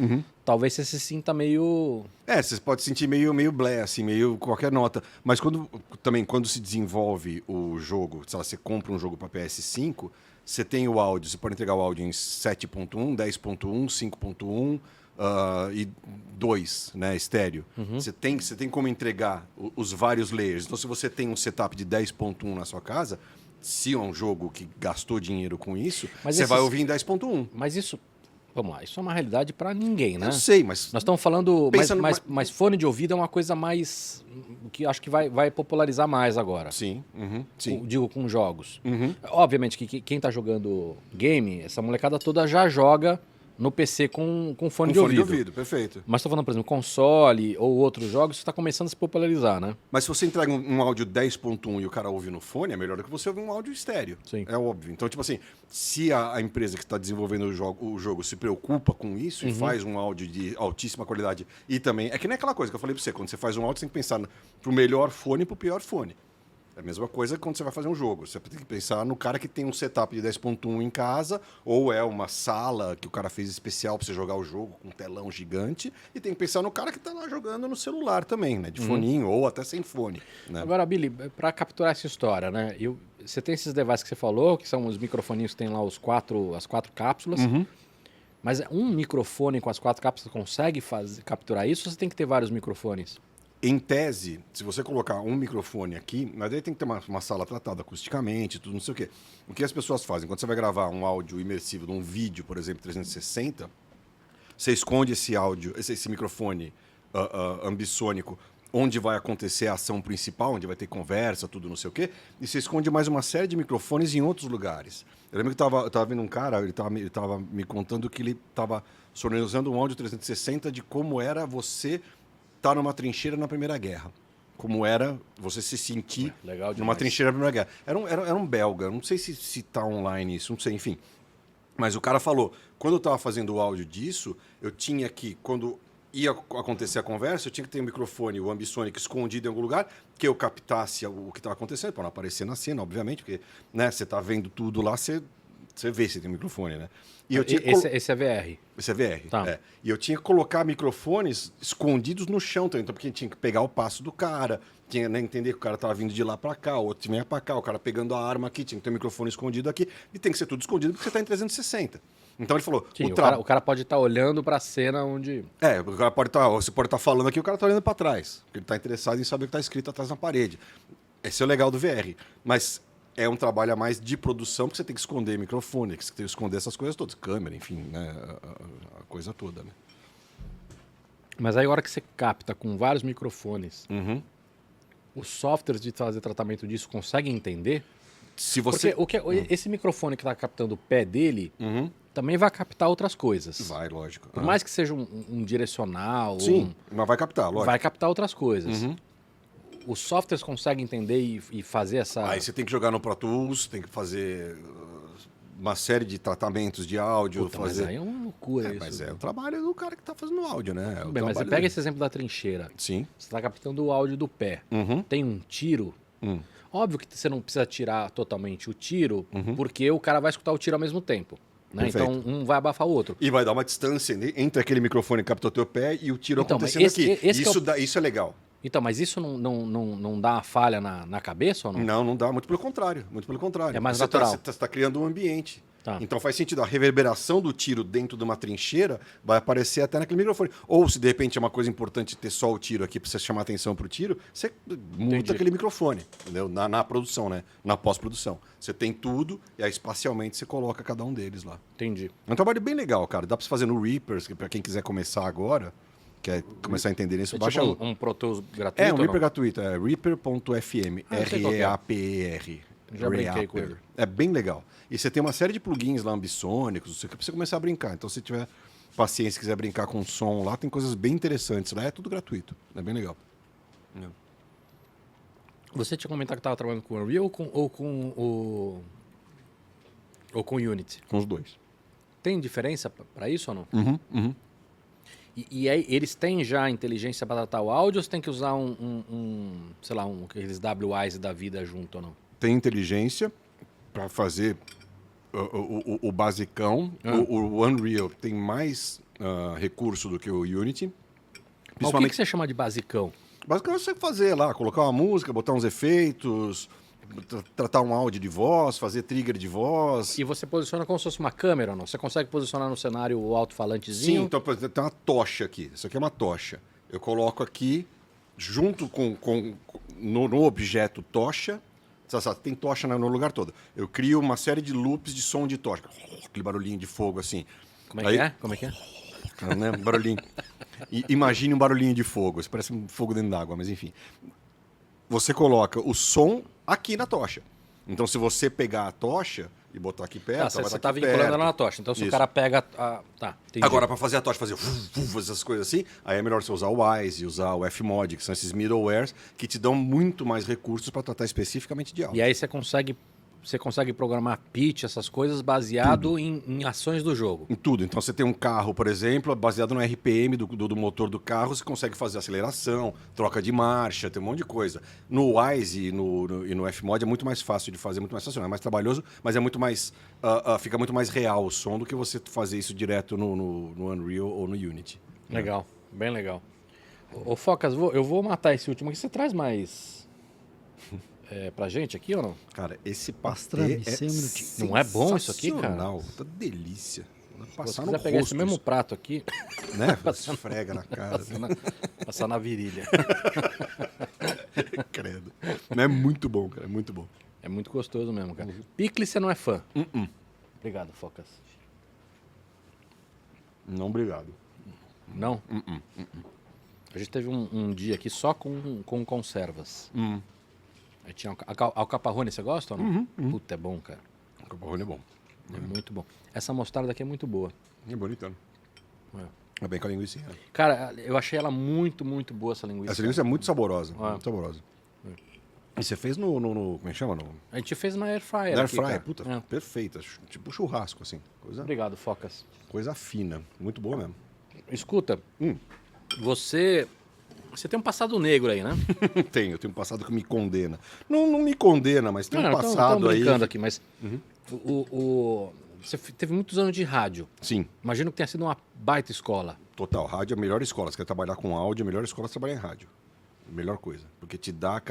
A: talvez você se sinta meio...
B: Você pode sentir meio blé, assim, meio qualquer nota. Mas quando se desenvolve o jogo, sei lá, você compra um jogo para PS5, você tem o áudio, você pode entregar o áudio em 7.1, 10.1, 5.1 e 2, né, estéreo. Você tem como entregar os vários layers. Então, se você tem um setup de 10.1 na sua casa... Se é um jogo que gastou dinheiro com isso, você vai ouvir em 10.1.
A: Mas isso, vamos lá, isso é uma realidade para ninguém, né?
B: Eu sei, mas...
A: Nós estamos falando... Mas fone de ouvido é uma coisa mais... que acho que vai popularizar mais agora.
B: Sim, sim.
A: Digo, com jogos. Obviamente que quem está jogando game, essa molecada toda já joga no PC com fone de ouvido.
B: Perfeito.
A: Mas estou falando, por exemplo, console ou outros jogos, isso está começando a se popularizar, né?
B: Mas se você entrega um áudio 10.1 e o cara ouve no fone, é melhor do que você ouvir um áudio estéreo.
A: Sim.
B: É óbvio. Então, tipo assim, se a empresa que está desenvolvendo o jogo se preocupa com isso e faz um áudio de altíssima qualidade e também... É que nem aquela coisa que eu falei para você, quando você faz um áudio, você tem que pensar pro melhor fone e pro pior fone. É a mesma coisa quando você vai fazer um jogo. Você tem que pensar no cara que tem um setup de 10.1 em casa, ou é uma sala que o cara fez especial para você jogar o jogo com um telão gigante, e tem que pensar no cara que está lá jogando no celular também, né? De foninho, ou até sem fone. Né?
A: Agora, Billy, para capturar essa história, né? Você tem esses devices que você falou, que são os microfoninhos que tem lá as quatro cápsulas. Mas um microfone com as 4 cápsulas consegue capturar isso, ou você tem que ter vários microfones?
B: Em tese, se você colocar um microfone aqui, mas aí tem que ter uma sala tratada acusticamente, tudo, não sei o quê. O que as pessoas fazem? Quando você vai gravar um áudio imersivo de um vídeo, por exemplo, 360, você esconde esse áudio, esse microfone ambissônico onde vai acontecer a ação principal, onde vai ter conversa, tudo não sei o quê, e você esconde mais uma série de microfones em outros lugares. Eu lembro que eu tava vendo um cara, ele tava me contando que ele estava sonorizando um áudio 360 de como era você estar numa trincheira na Primeira Guerra. Como era você se sentir
A: Legal
B: numa
A: demais.
B: trincheira na Primeira Guerra. Era um belga, não sei se tá online isso, não sei, enfim. Mas o cara falou, quando eu estava fazendo o áudio disso, eu tinha que, quando ia acontecer a conversa, eu tinha que ter o microfone, o Ambisonic escondido em algum lugar, que eu captasse o que estava acontecendo, para não aparecer na cena, obviamente, porque né, você está vendo tudo lá, você vê se tem microfone, né? E eu tinha
A: Esse é VR.
B: esse é VR.
A: Tá.
B: É. E eu tinha que colocar microfones escondidos no chão também, então, porque tinha que pegar o passo do cara, tinha né, entender que o cara estava vindo de lá para cá, o outro vinha para cá, o cara pegando a arma aqui, tinha que ter o microfone escondido aqui, e tem que ser tudo escondido porque você está em 360. Então ele falou...
A: Sim, o cara pode estar olhando para a cena onde...
B: É, o cara pode estar... Você pode estar falando aqui, o cara está olhando para trás. Porque ele está interessado em saber o que está escrito atrás na parede. Esse é o legal do VR. Mas é um trabalho a mais de produção, porque você tem que esconder microfone, que você tem que esconder essas coisas todas. Câmera, enfim, né? A coisa toda, né?
A: Mas aí a hora que você capta com vários microfones,
B: Uhum.
A: os softwares de fazer tratamento disso conseguem entender?
B: Se você...
A: Porque esse microfone que está captando o pé dele
B: Uhum.
A: também vai captar outras coisas.
B: Vai, lógico.
A: Por mais que seja um direcional,
B: Sim, mas vai captar, lógico.
A: vai captar outras coisas.
B: Uhum.
A: Os softwares conseguem entender e fazer essa...
B: Aí você tem que jogar no Pro Tools, tem que fazer uma série de tratamentos de áudio.
A: Puta,
B: fazer...
A: mas aí é uma loucura isso.
B: Mas é o trabalho do cara que está fazendo o áudio, né?
A: Tudo bem, mas você pega esse exemplo da trincheira.
B: Sim.
A: Você está captando o áudio do pé.
B: Uhum.
A: Tem um tiro. Óbvio que você não precisa tirar totalmente o tiro,
B: Uhum.
A: porque o cara vai escutar o tiro ao mesmo tempo. Né?
B: Perfeito.
A: Então um vai abafar o outro.
B: E vai dar uma distância entre aquele microfone que captou teu pé e o tiro
A: Então,
B: acontecendo
A: mas
B: aqui.
A: esse que é o-
B: Isso é legal.
A: Então, mas isso não dá uma falha na cabeça ou não?
B: Não dá, muito pelo contrário. Muito pelo contrário.
A: É mais
B: você
A: natural.
B: Você está criando um ambiente.
A: Tá.
B: Então faz sentido. A reverberação do tiro dentro de uma trincheira vai aparecer até naquele microfone. Ou se de repente é uma coisa importante ter só o tiro aqui para você chamar atenção para o tiro, você muda
A: Entendi.
B: aquele microfone, entendeu? Na produção, né? Na pós-produção. Você tem tudo e aí espacialmente você coloca cada um deles lá.
A: Entendi.
B: É um trabalho bem legal, cara. Dá para você fazer no Reaper, para quem quiser começar agora, quer começar a entender isso,
A: É
B: baixa
A: tipo um Pro Tools gratuito?
B: um
A: ou
B: Reaper
A: não?
B: gratuito, é reaper.fm,
A: Ah, eu sei qual que é.
B: R-E-A-P-E-R.
A: Já brinquei com ele.
B: É bem legal. E você tem uma série de plugins lá, ambissônicos, você precisa começar a brincar. Então, se tiver paciência e quiser brincar com som lá, tem coisas bem interessantes lá. É tudo gratuito. É bem legal.
A: Você tinha comentado que estava trabalhando com o Unreal ou com o Unity.
B: Com os dois.
A: Tem diferença para isso ou não?
B: Uhum.
A: E aí, eles têm já inteligência para tratar o áudio ou você tem que usar sei lá, aqueles WIs da vida junto ou não?
B: Tem inteligência para fazer o basicão. O Unreal tem mais recurso do que o Unity.
A: Mas o que você chama de basicão?
B: Basicamente você fazer lá, colocar uma música, botar uns efeitos, tratar um áudio de voz, fazer trigger de voz.
A: E você posiciona como se fosse uma câmera ou não? Você consegue posicionar no cenário o alto-falantezinho?
B: Sim, então por exemplo, tem uma tocha aqui. Isso aqui é uma tocha. Eu coloco aqui, junto no objeto tocha, tem tocha no lugar todo. Eu crio uma série de loops de som de tocha. Aquele barulhinho de fogo assim.
A: Como é que é? Como é que é?
B: Né? Barulhinho. Imagine um barulhinho de fogo. Isso parece um fogo dentro d'água, mas enfim. Você coloca o som aqui na tocha. Então, se você pegar a tocha e botar aqui perto,
A: Você
B: vai
A: está
B: aqui
A: vinculando
B: perto.
A: ela na tocha. Então, se
B: Isso.
A: o cara pega... Tá, entendi.
B: Agora, para fazer a tocha, fazer essas coisas assim, aí é melhor você usar o Wise e usar o Fmod, que são esses middlewares que te dão muito mais recursos para tratar especificamente de áudio.
A: E aí você consegue programar pitch, essas coisas, baseado em ações do jogo.
B: Em tudo. Então, você tem um carro, por exemplo, baseado no RPM do motor do carro, você consegue fazer aceleração, troca de marcha, tem um monte de coisa. No Wise e no Fmod é muito mais fácil de fazer, muito mais fácil, é mais trabalhoso, mas é muito mais fica muito mais real o som do que você fazer isso direto no Unreal ou no Unity.
A: Legal, bem legal. Ô Focas, eu vou matar esse último aqui. Você traz mais pra gente aqui ou não?
B: Cara, esse
C: Pastrami,
B: patê
C: sem um minutinho.
A: Não é bom isso aqui, cara?
B: sensacional. Tá delícia. Vai
A: Se
B: passar
A: você
B: no
A: quiser pegar esse
B: rosto
A: mesmo
B: isso,
A: prato aqui,
B: né? Esfrega na cara.
A: passar na virilha.
B: Credo. Mas é muito bom, cara. É muito bom.
A: É muito gostoso mesmo, cara. Picles você não é fã. Obrigado, Focas.
B: Não, obrigado.
A: Não? A gente teve um dia aqui só com conservas. Aí tinha alcaparrone, você gosta ou não? Puta, é bom, cara.
B: Alcaparrone é bom.
A: É muito bom. Essa mostarda aqui é muito boa.
B: É bonitão.
A: É.
B: É bem com a linguiça.
A: Cara, eu achei ela muito, muito boa, essa linguiça.
B: Essa linguiça é muito saborosa. Muito saborosa. E você fez no como é que chama?
A: A gente fez na Air Fryer.
B: Na Air
A: aqui,
B: Fryer,
A: cara.
B: puta,
A: É.
B: perfeita. Tipo churrasco, assim.
A: Obrigado, Focas.
B: Coisa fina. Muito boa mesmo.
A: Escuta, você tem um passado negro aí, né?
B: Eu tenho um passado que me condena. Não me condena, mas tem um passado
A: tão
B: aí.
A: brincando aqui, mas você teve muitos anos de rádio.
B: Sim,
A: Imagino que tenha sido uma baita escola.
B: total. Rádio é a melhor escola. Se quer trabalhar com áudio, a melhor escola é trabalhar em rádio. Melhor coisa. Porque te dá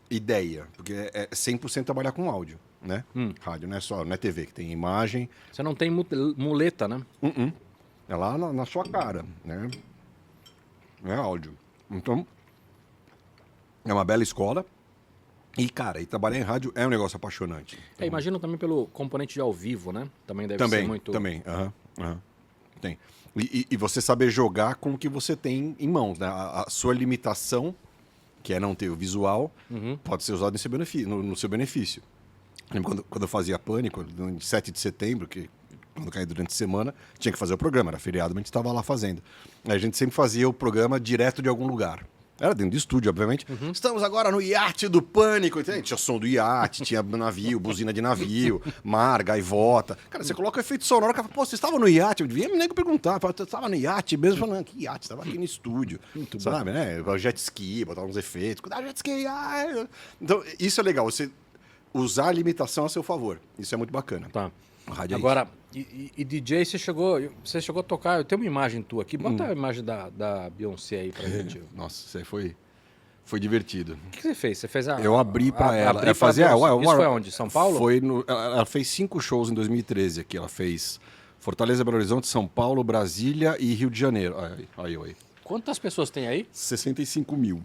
B: ideia. Porque é 100% trabalhar com áudio, né? Rádio não é TV, que tem imagem.
A: Você não tem muleta, né?
B: É lá na sua cara, né? É áudio. Então, é uma bela escola. E, cara, trabalhar em rádio é um negócio apaixonante.
A: Imagino também pelo componente de ao vivo, né? Também deve ser muito...
B: Também, tem. E você saber jogar com o que você tem em mãos, né? A sua limitação, que é não ter o visual, pode ser usado no seu benefício. Lembro quando eu fazia Pânico, no 7 de setembro, que quando caía durante a semana, tinha que fazer o programa, era feriado, mas a gente estava lá fazendo. Aí a gente sempre fazia o programa direto de algum lugar. Era dentro do estúdio, obviamente. Estamos agora no iate do Pânico. Tinha som do iate, tinha navio, buzina de navio, mar, gaivota. Cara, você coloca o efeito sonoro, o cara fala, pô, você estava no iate? Eu devia me nego perguntar, você estava no iate mesmo? Eu falei, não, que iate? Estava aqui no estúdio. Muito sabe, bom. Né? Jet ski, botar uns efeitos. Cuidado, jet ski. Então, isso é legal, você usar a limitação a seu favor. Isso é muito bacana.
A: Tá.
B: Agora,
A: e DJ, você chegou a tocar, eu tenho uma imagem tua aqui, bota a imagem da Beyoncé aí pra gente.
B: Nossa, isso aí foi divertido.
A: O que você fez? Você fez
B: Eu abri pra ela.
A: Isso foi onde? São Paulo?
B: Ela fez 5 shows em 2013 aqui. Ela fez Fortaleza, Belo Horizonte, São Paulo, Brasília e Rio de Janeiro. Aí.
A: Quantas pessoas tem aí?
B: 65 mil.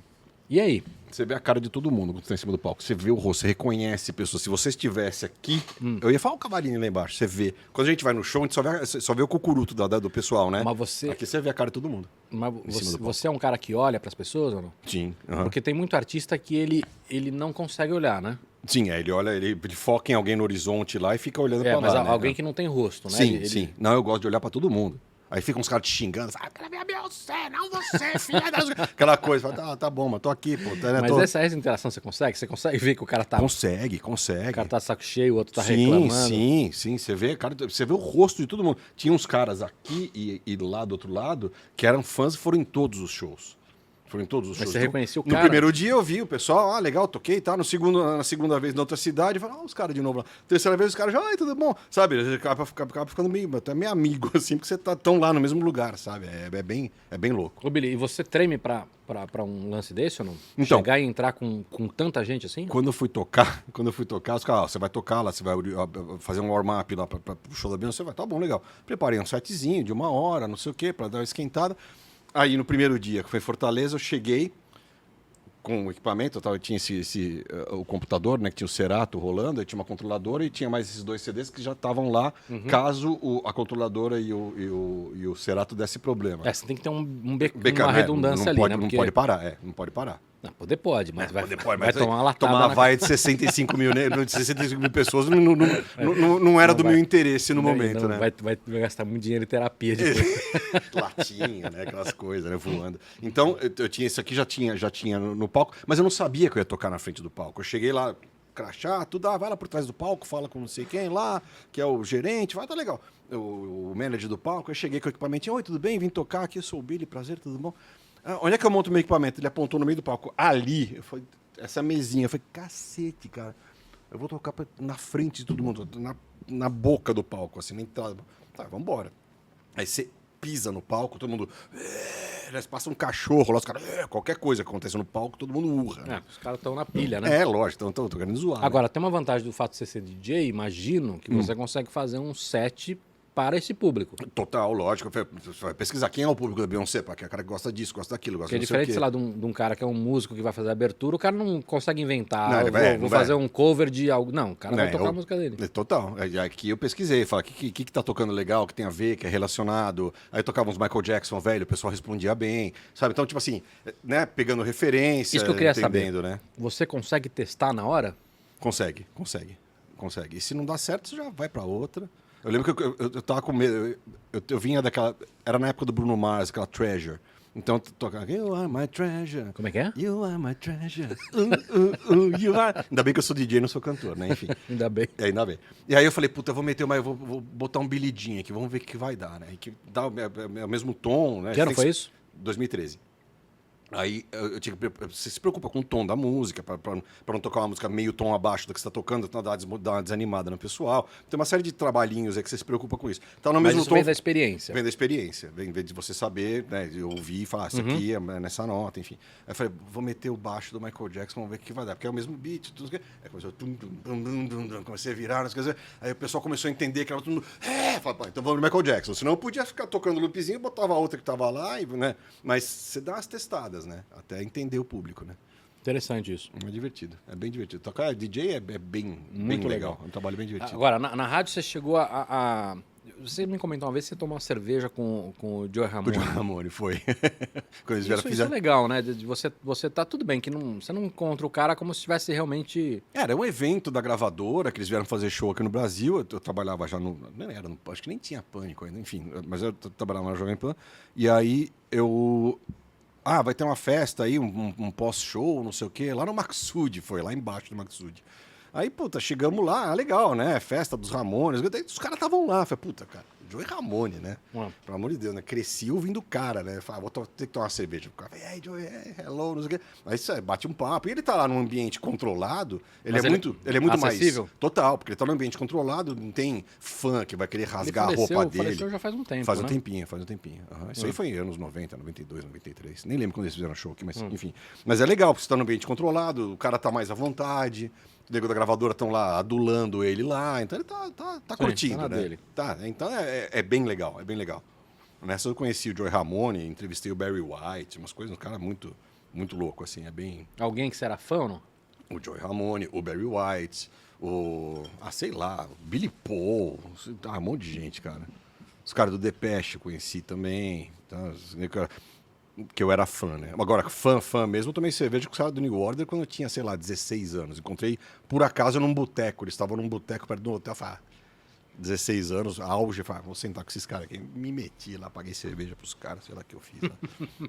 A: E aí?
B: Você vê a cara de todo mundo quando está em cima do palco. Você vê o rosto, você reconhece pessoas. Se você estivesse aqui, eu ia falar o cavalinho lá embaixo. Você vê. Quando a gente vai no show, a gente só vê o cucuruto do pessoal, né?
A: Mas você...
B: Aqui você vê a cara de todo mundo.
A: Mas você é um cara que olha para as pessoas ou não?
B: Sim.
A: Porque tem muito artista que ele não consegue olhar, né?
B: Sim, ele olha, ele foca em alguém no horizonte lá e fica olhando para lá.
A: Mas
B: né?
A: alguém que não tem rosto, né?
B: Sim. Não, eu gosto de olhar para todo mundo. Aí ficam uns caras te xingando, quero ver a Beyoncé, não você, filha das... Aquela coisa, tá bom, mas tô aqui, pô.
A: Mas essa interação você consegue? Você consegue ver que o cara tá...
B: Consegue.
A: O cara tá de saco cheio, o outro tá reclamando.
B: Sim. Você vê o rosto de todo mundo. Tinha uns caras aqui e lá do outro lado que eram fãs e foram em todos os shows.
A: Mas você reconheceu o cara?
B: No primeiro dia eu vi o pessoal, legal, toquei, tá? Na segunda vez na outra cidade, eu falei, os caras de novo lá. Terceira vez os caras já, tudo bom? Sabe, acaba ficando até meio amigo, assim, porque você tão lá no mesmo lugar, sabe? É bem louco.
A: Ô, Billy, e você treme pra um lance desse ou não?
B: Então,
A: chegar e entrar com tanta gente assim?
B: Quando eu fui tocar, os caras, você vai tocar lá, você vai fazer um warm-up lá pro show da Beyoncé, você vai, tá bom, legal. Preparei um setzinho de 1 hora, não sei o quê, pra dar uma esquentada. Aí no primeiro dia, que foi em Fortaleza, eu cheguei com o equipamento, eu tinha o computador, né, que tinha o Serato rolando, aí tinha uma controladora e tinha mais esses 2 CDs que já estavam lá, caso a controladora e o Serato desse problema.
A: Você tem que ter uma redundância ali, né?
B: Não pode parar, não pode parar.
A: Não, poder pode, mas vai
B: mas
A: tomar uma latada.
B: Tomar uma vaia de 65 mil, né? De 65 mil pessoas não era do meu interesse no momento, né?
A: Vai gastar muito dinheiro em terapia depois.
B: Latinha, né? Aquelas coisas, né? Voando. Então, eu tinha isso aqui, já tinha no palco, mas eu não sabia que eu ia tocar na frente do palco. Eu cheguei lá, crachá, tudo, vai lá por trás do palco, fala com não sei quem lá, que é o gerente, tá legal. O manager do palco, eu cheguei com o equipamento, oi, tudo bem? Vim tocar aqui, eu sou o Billy, prazer, tudo bom? Onde é que eu monto o meu equipamento? Ele apontou no meio do palco. Ali, essa mesinha. Eu falei, cacete, cara. Eu vou tocar na frente de todo mundo, na boca do palco, assim, na entrada. Tá, vamos embora. Aí você pisa no palco, todo mundo... passa um cachorro lá, os caras... qualquer coisa que acontece no palco, todo mundo urra. Né?
A: Os caras estão na pilha, né?
B: Lógico, estão querendo zoar.
A: Agora, tem uma vantagem do fato de você ser DJ, imagino, que você consegue fazer um set para esse público.
B: Total, lógico. Você vai pesquisar quem é o público da Beyoncé, porque é o cara que gosta disso, gosta daquilo, gosta
A: Porque é
B: não sei o
A: diferente,
B: quê.
A: sei lá, de um cara que é um músico que vai fazer a abertura, o cara não consegue inventar,
B: Não, ele vai-
A: vou
B: não vai.
A: fazer um cover de algo. Não, o cara vai
B: É,
A: tocar
B: eu-
A: a música dele.
B: Total. Aqui eu pesquisei, falei, o que tá tocando legal, que tem a ver, que é relacionado. Aí tocava uns Michael Jackson velho, o pessoal respondia bem, sabe? Então, tipo assim, né, pegando referência,
A: Isso que eu queria
B: entendendo,
A: saber.
B: né?
A: Você consegue testar na hora?
B: Consegue. E se não dá certo, você já vai pra outra. Eu lembro que eu tava com medo, eu vinha daquela, era na época do Bruno Mars, aquela Treasure. Então, tocava, You are my treasure.
A: Como é que é?
B: You are my treasure. You are... Ainda bem que eu sou DJ e não sou cantor, né? Enfim.
A: Ainda bem.
B: Ainda bem. E aí eu falei, puta, eu vou meter eu vou botar um Billie Jean aqui, vamos ver o que vai dar, né? E que dá o mesmo tom, né?
A: Que ano foi isso?
B: 2013. Aí eu tinha que. Você se preocupa com o tom da música, pra não tocar uma música meio tom abaixo do que você está tocando, dar uma desanimada no pessoal. Tem uma série de trabalhinhos aí que você se preocupa com isso. Tá no
A: Mas
B: mesmo
A: isso
B: tom.
A: vem da experiência.
B: Vem da experiência, vem de você saber, né? De ouvir e falar, isso aqui é nessa nota, enfim. Aí eu falei, vou meter o baixo do Michael Jackson, vamos ver o que vai dar, porque é o mesmo beat, tudo que. Aí começou, comecei a virar, as coisas. Aí o pessoal começou a entender que era tudo. Falei, pô, então vamos no Michael Jackson. Senão eu podia ficar tocando loopzinho, botava a outra que tava lá, né? Mas você dá umas testadas, né? Até entender o público, né?
A: Interessante isso.
B: É divertido, é bem divertido. Tocar DJ é bem
A: Muito
B: legal.
A: legal.
B: É um trabalho bem divertido.
A: Agora, na rádio você chegou Você me comentou uma vez que você tomou uma cerveja com o Joey
B: O
A: Ramone.
B: John Ramone foi. Quando eles vieram
A: Isso é legal, né? De você tá tudo bem, que você não encontra o cara como se estivesse realmente.
B: Era um evento da gravadora que eles vieram fazer show aqui no Brasil. Eu trabalhava já no. Não era, acho que nem tinha Pânico ainda, enfim. Mas eu trabalhava na Jovem Pan. E aí eu. Vai ter uma festa aí, um pós-show, não sei o quê. Lá no Maxud, foi lá embaixo do Maxud. Aí, puta, chegamos lá, legal, né? Festa dos Ramones. Os caras estavam lá. Falei, puta, cara, Joey Ramone, né? Pelo amor de Deus, né? Cresci ouvindo o cara, né? Falei, vou ter que tomar uma cerveja. O cara falei, hey, Joey, hello, não sei o quê. Aí você bate um papo. E ele tá lá num ambiente controlado, ele é muito
A: acessível?
B: mais... Total, porque ele tá num ambiente controlado, não tem fã que vai querer rasgar a roupa dele.
A: Faleceu já faz um tempo,
B: Faz um
A: né?
B: tempinho. Uhum. Isso aí foi em anos 90, 92, 93. Nem lembro quando eles fizeram show aqui, mas enfim. Mas é legal, porque você tá num ambiente controlado, o cara tá mais à vontade, o nego da gravadora estão lá adulando ele lá, então ele tá curtindo,
A: tá na
B: né?
A: dele.
B: Tá, então é bem legal, é bem legal. Nessa eu conheci o Joey Ramone, entrevistei o Barry White, umas coisas, um cara muito, muito louco, assim, é bem...
A: Alguém que você era fã ou não?
B: O Joey Ramone, o Barry White, sei lá, o Billy Paul, um monte de gente, cara. Os caras do Depeche eu conheci também, tá? Que eu era fã, né? Agora, fã mesmo, eu tomei cerveja com o cara do New Order quando eu tinha, sei lá, 16 anos. Encontrei, por acaso, num boteco. Eles estavam num boteco perto do hotel. Eu falei, 16 anos, auge. Falei, vou sentar com esses caras aqui. Me meti lá, paguei cerveja pros caras, sei lá o que eu fiz lá.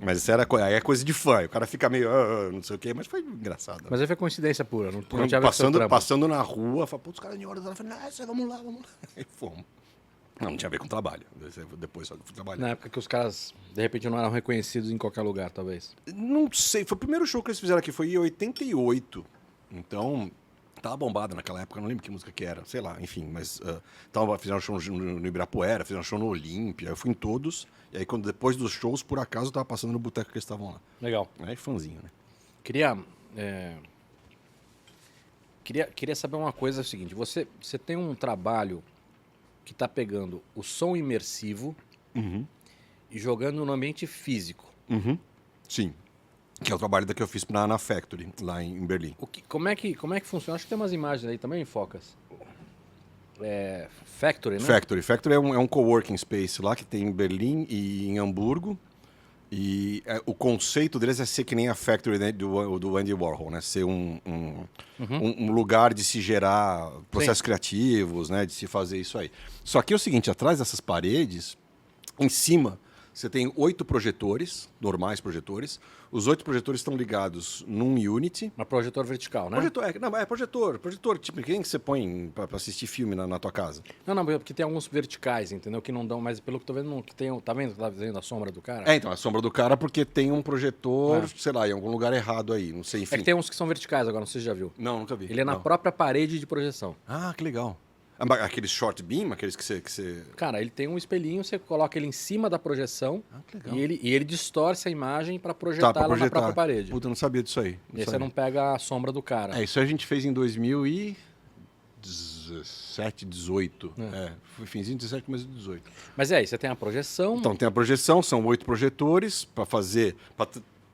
B: Mas isso aí é coisa de fã. O cara fica meio, não sei o quê, mas foi engraçado.
A: Mas aí foi coincidência pura, não tinha a ver com o seu trampo.
B: Passando na rua, falei, pô, os caras do New Order. Eu falei, vamos lá. Aí fomos. Não tinha a ver com trabalho. Depois só que fui trabalhar.
A: Na época que os caras, de repente, não eram reconhecidos em qualquer lugar, talvez.
B: Não sei, foi o primeiro show que eles fizeram aqui, foi em 88. Então, tava bombado naquela época, não lembro que música que era, sei lá, enfim, mas fizeram show no Ibirapuera, fizeram show no Olímpia, eu fui em todos, e aí depois dos shows, por acaso, eu tava passando no boteco que eles estavam lá.
A: Legal.
B: Aí fãzinho, né?
A: Queria saber uma coisa, é o seguinte, você tem um trabalho que está pegando o som imersivo e jogando no ambiente físico.
B: Sim. Que é o trabalho que eu fiz na Factory, lá em Berlim.
A: Como é que funciona? Acho que tem umas imagens aí também, Focas. Factory, né?
B: Factory é um coworking space lá que tem em Berlim e em Hamburgo. E o conceito deles é ser que nem a Factory, né, do Andy Warhol, né? Ser um lugar de se gerar processos criativos, né? De se fazer isso aí. Só que é o seguinte, atrás dessas paredes, em cima, você tem 8 projetores, normais projetores. Os 8 projetores estão ligados num Unity.
A: Uma projetor vertical, né?
B: Projetor, tipo, quem que você põe pra assistir filme na tua casa?
A: Não, porque tem alguns verticais, entendeu? Que não dão, mas pelo que eu tô vendo, que tem, tá vendo a sombra do cara?
B: Então, a sombra do cara porque tem um projetor, sei lá, em algum lugar errado aí, não sei, enfim.
A: É que tem uns que são verticais agora, não sei se você já viu.
B: Não, nunca vi.
A: Ele é na própria parede de projeção.
B: Ah, que legal. Aqueles short beam, aqueles que você...
A: Cara, ele tem um espelhinho, você coloca ele em cima da projeção
B: que legal.
A: e ele distorce a imagem para projetar ela na própria parede.
B: Puta, eu não sabia disso aí.
A: E aí você não pega a sombra do cara.
B: Isso a gente fez em 2010, 17, 18. Foi finzinho de 17, começo de 18.
A: Mas aí, você tem a projeção.
B: Então tem a projeção, são 8 projetores para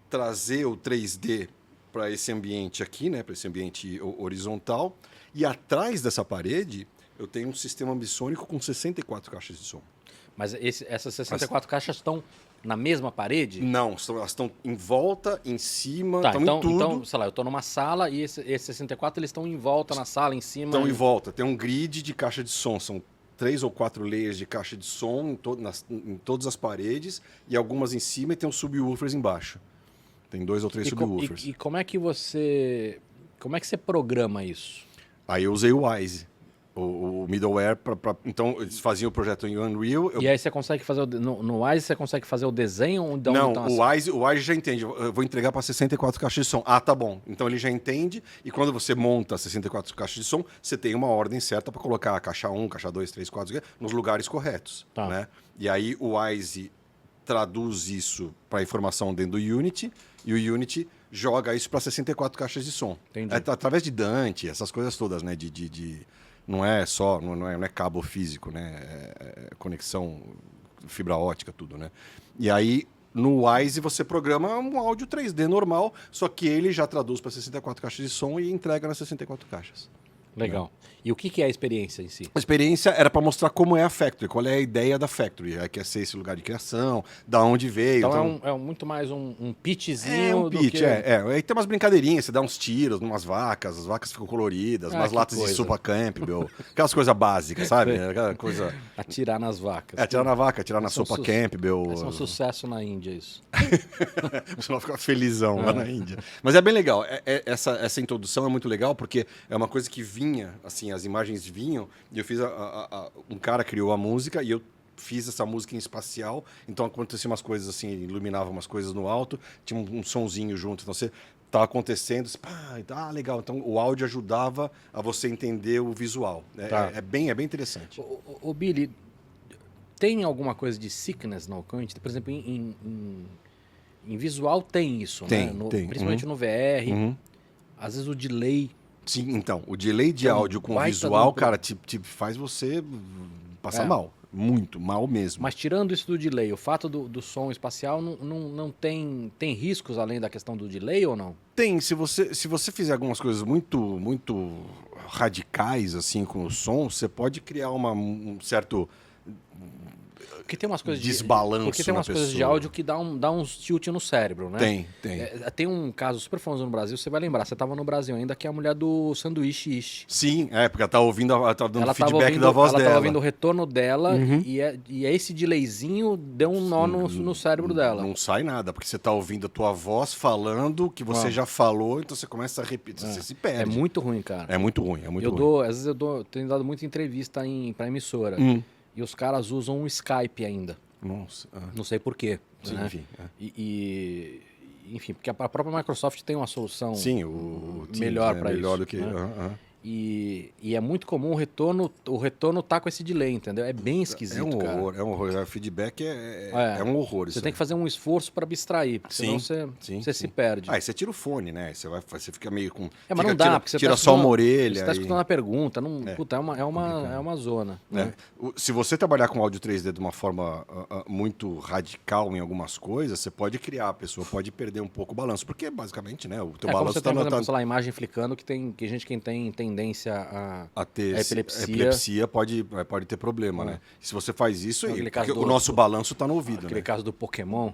B: trazer o 3D para esse ambiente aqui, né? Para esse ambiente horizontal. E atrás dessa parede, eu tenho um sistema ambissônico com 64 caixas de som.
A: Mas essas 64 caixas estão na mesma parede?
B: Não, elas estão em volta, em cima,
A: Tá,
B: estão
A: então,
B: em tudo.
A: então, sei lá, eu estou numa sala e esses 64 eles estão em volta na sala, em cima.
B: Estão em volta. Tem um grid de caixa de som. São 3 ou 4 layers de caixa de som em todas as paredes e algumas em cima e tem os subwoofers embaixo. Tem 2 ou 3 subwoofers.
A: E como é que você programa isso?
B: Aí eu usei o Wise, o middleware. Então, eles faziam o projeto em Unreal.
A: E aí você consegue fazer, no Wise você consegue fazer o desenho? Onde
B: Não,
A: estão
B: o Wise já entende. Eu vou entregar para 64 caixas de som. Ah, tá bom. Então ele já entende. E quando você monta 64 caixas de som, você tem uma ordem certa para colocar a caixa 1, caixa 2, 3, 4, nos lugares corretos.
A: Tá.
B: Né? E aí o Wise traduz isso para informação dentro do Unity. E o Unity joga isso para 64 caixas de som.
A: Entendi.
B: Através de Dante, essas coisas todas, né? Não é só, não é cabo físico, né? É conexão, fibra ótica, tudo, né? E aí, no Wise, você programa um áudio 3D normal, só que ele já traduz para 64 caixas de som e entrega nas 64 caixas.
A: Legal. E o que é a experiência em si?
B: A experiência era para mostrar como é a Factory, qual é a ideia da Factory. Quer ser esse lugar de criação, da onde veio.
A: Então é muito mais um pitchzinho.
B: É um pitch,
A: do que...
B: Aí tem umas brincadeirinhas, você dá uns tiros numas vacas, as vacas ficam coloridas, umas latas
A: coisa.
B: de sopa Campbell, aquelas coisas básicas, sabe? Aquela coisa...
A: Atirar nas vacas.
B: Atirar na vaca, atirar na
A: Isso é um
B: sopa Campbell.
A: Isso é um sucesso na Índia, isso.
B: Você vai ficar felizão lá na Índia. Mas é bem legal. Essa introdução é muito legal porque é uma coisa que vinha, assim, as imagens vinham, e eu fiz um cara criou a música e eu fiz essa música em espacial, então aconteciam umas coisas assim, iluminava umas coisas no alto, tinha um sonzinho junto, então você estava acontecendo, legal, então o áudio ajudava a você entender o visual. É bem interessante.
A: O Billy, tem alguma coisa de sickness no Alcante? Por exemplo, em visual tem isso,
B: tem,
A: né?
B: Tem.
A: Principalmente no VR, às vezes o delay...
B: Sim, então, o delay de áudio com visual, cara, te faz você passar mal. Muito, mal mesmo.
A: Mas tirando isso do delay, o fato do som espacial não tem riscos além da questão do delay ou não?
B: Tem, se você fizer algumas coisas muito radicais assim com o som, você pode criar um certo...
A: Porque tem umas coisas
B: desbalanço
A: porque tem umas coisas de áudio que dá uns tilt no cérebro, né?
B: Tem.
A: Tem um caso super famoso no Brasil, você vai lembrar, você estava no Brasil ainda, que é a mulher do sanduíche Ishi.
B: Sim, porque ela tá ouvindo, ela tá dando
A: ela
B: feedback da voz dela.
A: Ela tava ouvindo o retorno dela e esse delayzinho deu um nó no cérebro dela.
B: Não sai nada, porque você tá ouvindo a tua voz falando o que você já falou, então você começa a repetir, você se perde.
A: É muito ruim, cara.
B: É muito ruim, é muito ruim.
A: Às vezes eu tenho dado muita entrevista pra emissora e os caras usam o Skype ainda.
B: Nossa.
A: Não sei por quê.
B: Sim,
A: né?
B: enfim.
A: Enfim, porque a própria Microsoft tem uma solução
B: melhor para isso.
A: Melhor do que... E é muito comum o retorno tá com esse delay, entendeu? É bem esquisito,
B: horror,
A: cara.
B: É um horror. O feedback é um horror.
A: Você tem que fazer um esforço para abstrair, porque senão você se perde.
B: Aí você tira o fone, né? Você fica meio com...
A: mas não dá, porque você
B: tira só uma orelha.
A: Você tá escutando a pergunta. Puta, é uma zona. Né?
B: Se você trabalhar com áudio 3D de uma forma muito radical em algumas coisas, você pode criar, a pessoa pode perder um pouco o balanço, porque basicamente, né? O teu balanço
A: você tem, por exemplo, sei lá, a imagem flicando que tem gente que tem tendência a ter
B: epilepsia pode ter problema, né? Se você faz isso, porque o nosso balanço tá no ouvido,
A: aquele caso do Pokémon.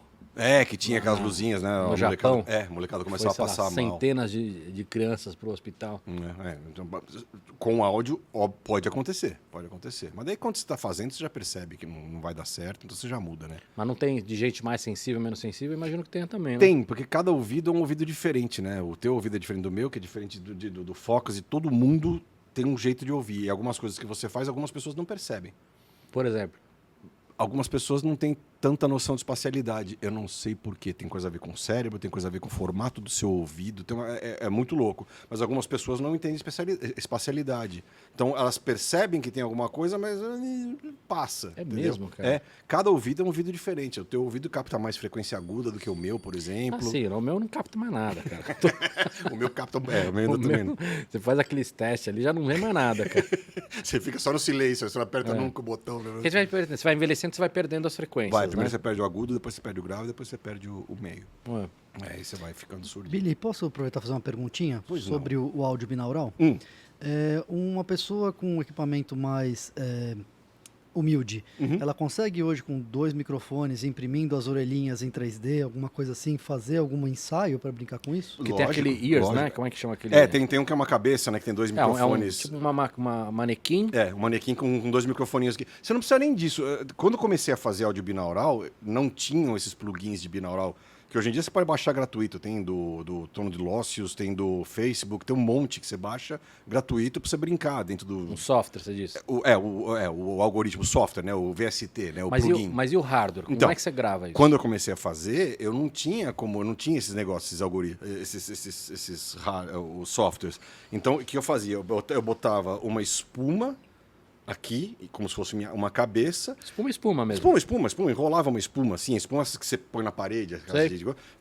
B: Que tinha aquelas luzinhas, né?
A: No Japão.
B: A molecada começava a passar mal.
A: Centenas de crianças pro hospital.
B: Então, com áudio, pode acontecer. Mas daí quando você está fazendo, você já percebe que não vai dar certo, então você já muda, né?
A: Mas não tem de gente mais sensível, menos sensível? Imagino que tenha também, né?
B: Tem, porque cada ouvido é um ouvido diferente, né? O teu ouvido é diferente do meu, que é diferente do Focus, e todo mundo tem um jeito de ouvir. E algumas coisas que você faz, algumas pessoas não percebem.
A: Por exemplo?
B: Algumas pessoas não têm tanta noção de espacialidade. Eu não sei porquê. Tem coisa a ver com o cérebro, tem coisa a ver com o formato do seu ouvido. É muito louco. Mas algumas pessoas não entendem espacialidade. Então, elas percebem que tem alguma coisa, mas passa.
A: É
B: entendeu?
A: mesmo, cara?
B: Cada ouvido é um ouvido diferente. O teu ouvido capta mais frequência aguda do que o meu, por exemplo.
A: Sim, o meu não capta mais nada, cara.
B: O meu capta... o meu ainda também não.
A: Você faz aqueles testes ali, já não vê mais nada, cara.
B: Você fica só no silêncio, você não aperta nunca o botão. Né?
A: Porque você vai envelhecendo, você vai perdendo as frequências.
B: Primeiro
A: né?
B: você perde o agudo, depois você perde o grave, depois você perde o meio. Aí você vai ficando surdo.
C: Billy, posso aproveitar e fazer uma perguntinha sobre o áudio binaural? Uma pessoa com um equipamento mais humilde, ela consegue hoje com 2 microfones, imprimindo as orelhinhas em 3D, alguma coisa assim, fazer algum ensaio para brincar com isso?
A: Que tem aquele ears, né? Como é que chama aquele?
B: Tem um que é uma cabeça, né? Que tem 2 microfones.
A: Tipo uma manequim.
B: Um manequim com 2 microfoninhos aqui. Você não precisa nem disso. Quando eu comecei a fazer áudio binaural, não tinham esses plugins de binaural. Que hoje em dia você pode baixar gratuito. Tem do Tono de Lócios, tem do Facebook, tem um monte que você baixa gratuito para você brincar dentro do...
A: Um software, você disse.
B: O algoritmo, o software, né? O VST, né? O plugin.
A: Mas e o hardware? Como é que você grava isso?
B: Quando eu comecei a fazer, eu não tinha esses negócios, esses algoritmos, os softwares. Então, o que eu fazia? Eu botava uma espuma aqui, como se fosse uma cabeça.
A: Espuma mesmo.
B: Espuma. Enrolava uma espuma, assim. Espuma que você põe na parede.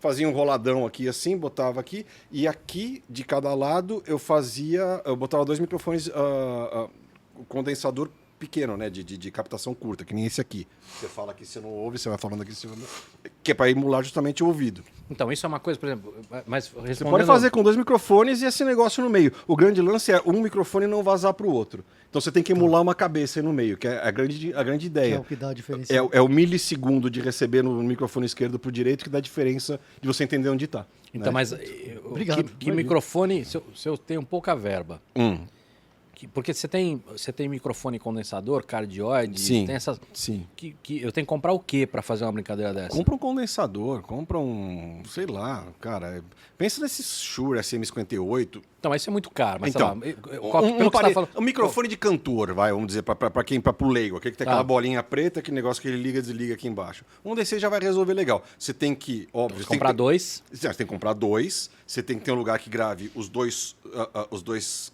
B: Fazia um roladão aqui, assim, botava aqui. E aqui, de cada lado, eu botava 2 microfones condensador pequeno, né? De captação curta, que nem esse aqui. Você fala aqui, você não ouve, você vai falando aqui, que é para emular justamente o ouvido.
A: Então, isso é uma coisa, por exemplo, mas respondendo...
B: Você pode fazer com 2 microfones e esse negócio no meio. O grande lance é um microfone não vazar para o outro. Então você tem que emular uma cabeça aí no meio, que é a grande ideia.
C: Que é o que dá a diferença.
B: É o milissegundo de receber no microfone esquerdo para o direito que dá a diferença de você entender onde está.
A: Então,
B: né?
A: mas
C: Obrigado.
A: que microfone, se eu tenho pouca verba, porque você tem microfone condensador, cardioide,
B: Sim,
A: tem essas...
B: sim.
A: Que eu tenho que comprar o quê para fazer uma brincadeira dessa?
B: Compra um condensador, compra sei lá, cara. Pensa nesses Shure SM58.
A: Então, mas isso é muito caro. Mas
B: Então,
A: sei lá,
B: um microfone de cantor, vamos dizer, para pro leigo, aquele que tem aquela bolinha preta, aquele negócio que ele liga e desliga aqui embaixo. Um desses já vai resolver legal. Você tem que, óbvio...
A: comprar 2.
B: Você tem que comprar 2, você tem que ter um lugar que grave os dois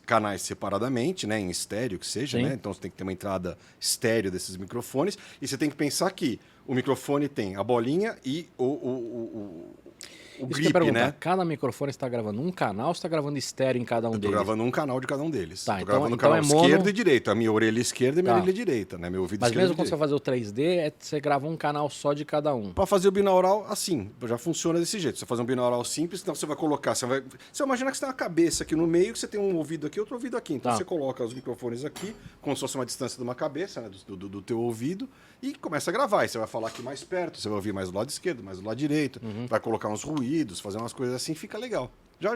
B: canais separadamente, né, em estéreo que seja, né? Então você tem que ter uma entrada estéreo desses microfones, e você tem que pensar que o microfone tem a bolinha e o grip, né?
A: Cada microfone está gravando um canal ou está gravando estéreo em cada um deles?
B: Estou gravando um canal de cada um deles.
A: Tá,
B: Estou gravando
A: então
B: canal
A: mono...
B: esquerdo e direito. A minha orelha esquerda e a minha orelha direita, né? Meu ouvido
A: Mas
B: esquerdo
A: mesmo quando você vai fazer o 3D, você grava um canal só de cada um.
B: Para fazer o binaural, assim, já funciona desse jeito. Você fazer um binaural simples, então você vai colocar... Você vai imaginar que você tem uma cabeça aqui no meio, que você tem um ouvido aqui, outro ouvido aqui. Então você coloca os microfones aqui, como se fosse uma distância de uma cabeça, né? Do teu ouvido, e começa a gravar. E você vai falar aqui mais perto, você vai ouvir mais do lado esquerdo, mais do lado direito, vai colocar uns ruídos, fazer umas coisas assim, fica legal. Já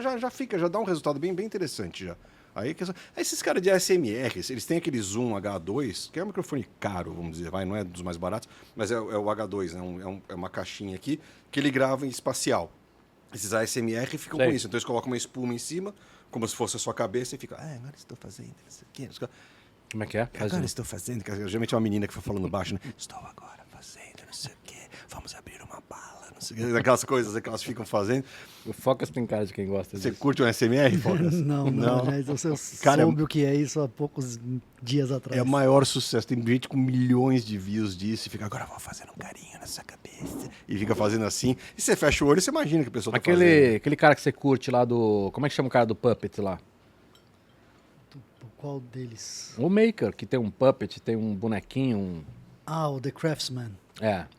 B: dá um resultado bem interessante já. Aí esses caras de ASMR, eles têm aquele Zoom H2, que é um microfone caro, vamos dizer, não é dos mais baratos, mas é o H2, né? É uma caixinha aqui que ele grava em espacial. Esses ASMR ficam com isso. Então eles colocam uma espuma em cima, como se fosse a sua cabeça, e fica, agora estou fazendo isso aqui.
A: Como é que é?
B: Agora estou fazendo, geralmente é uma menina que foi falando baixo, né? Estou agora fazendo, não sei o quê, vamos abrir uma bala, não sei o quê. Aquelas coisas que elas ficam fazendo.
A: O Focas tem cara de quem gosta disso.
B: Você curte um SMR, Focas?
C: Não. Aliás, eu
B: Cara,
C: soube o que é isso há poucos dias atrás.
B: É o maior sucesso. Tem gente com milhões de views disso e fica, agora vou fazendo um carinho nessa cabeça. E fica fazendo assim. E você fecha o olho e você imagina que a pessoa tá fazendo.
A: Aquele cara que você curte lá do... Como é que chama o cara do Puppet lá?
C: Qual deles?
A: O Maker, que tem um Puppet, tem um bonequinho.
C: O The Craftsman.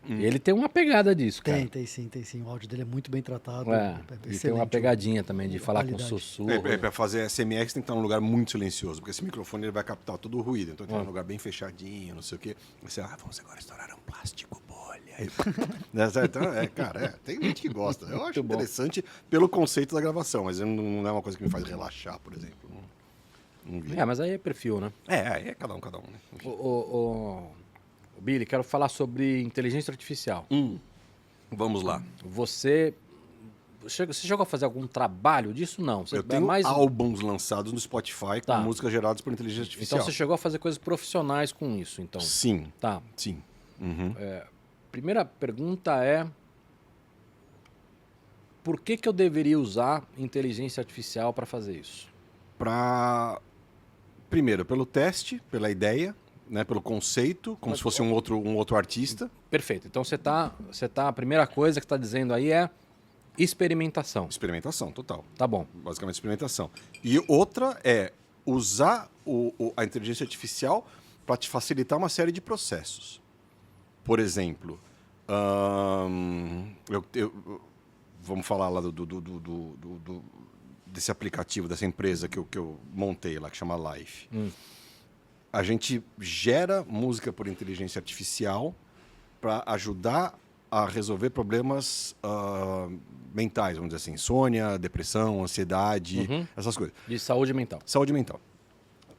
A: Ele tem uma pegada disso, cara.
C: Tem sim. O áudio dele é muito bem tratado.
A: E tem uma pegadinha também de falar com sussurro.
B: Para fazer SMR, você tem que estar num lugar muito silencioso, porque esse microfone ele vai captar todo o ruído. Então tem que estar num lugar bem fechadinho, não sei o quê. Você, vamos agora estourar um plástico bolha. Então, tem gente que gosta. Eu acho interessante pelo conceito da gravação, mas não é uma coisa que me faz relaxar, por exemplo.
A: Mas aí é perfil, né?
B: É cada um, né?
A: O Billy, quero falar sobre inteligência artificial.
B: Vamos lá.
A: Você chegou a fazer algum trabalho disso? Não.
B: Eu tenho álbuns lançados no Spotify com músicas geradas por inteligência artificial.
A: Então você chegou a fazer coisas profissionais com isso, então?
B: Sim.
A: Tá.
B: Sim.
A: primeira pergunta é: por que eu deveria usar inteligência artificial para fazer isso?
B: Primeiro, pelo teste, pela ideia, né, pelo conceito, como se fosse um outro artista.
A: Perfeito. Então a primeira coisa que está dizendo aí é experimentação.
B: Experimentação, total.
A: Tá bom.
B: Basicamente experimentação. E outra é usar a inteligência artificial para te facilitar uma série de processos. Por exemplo, vamos falar lá desse aplicativo, dessa empresa que eu montei lá, que chama Life. A gente gera música por inteligência artificial para ajudar a resolver problemas mentais, vamos dizer assim, insônia, depressão, ansiedade, essas coisas.
A: De saúde mental.
B: Saúde mental.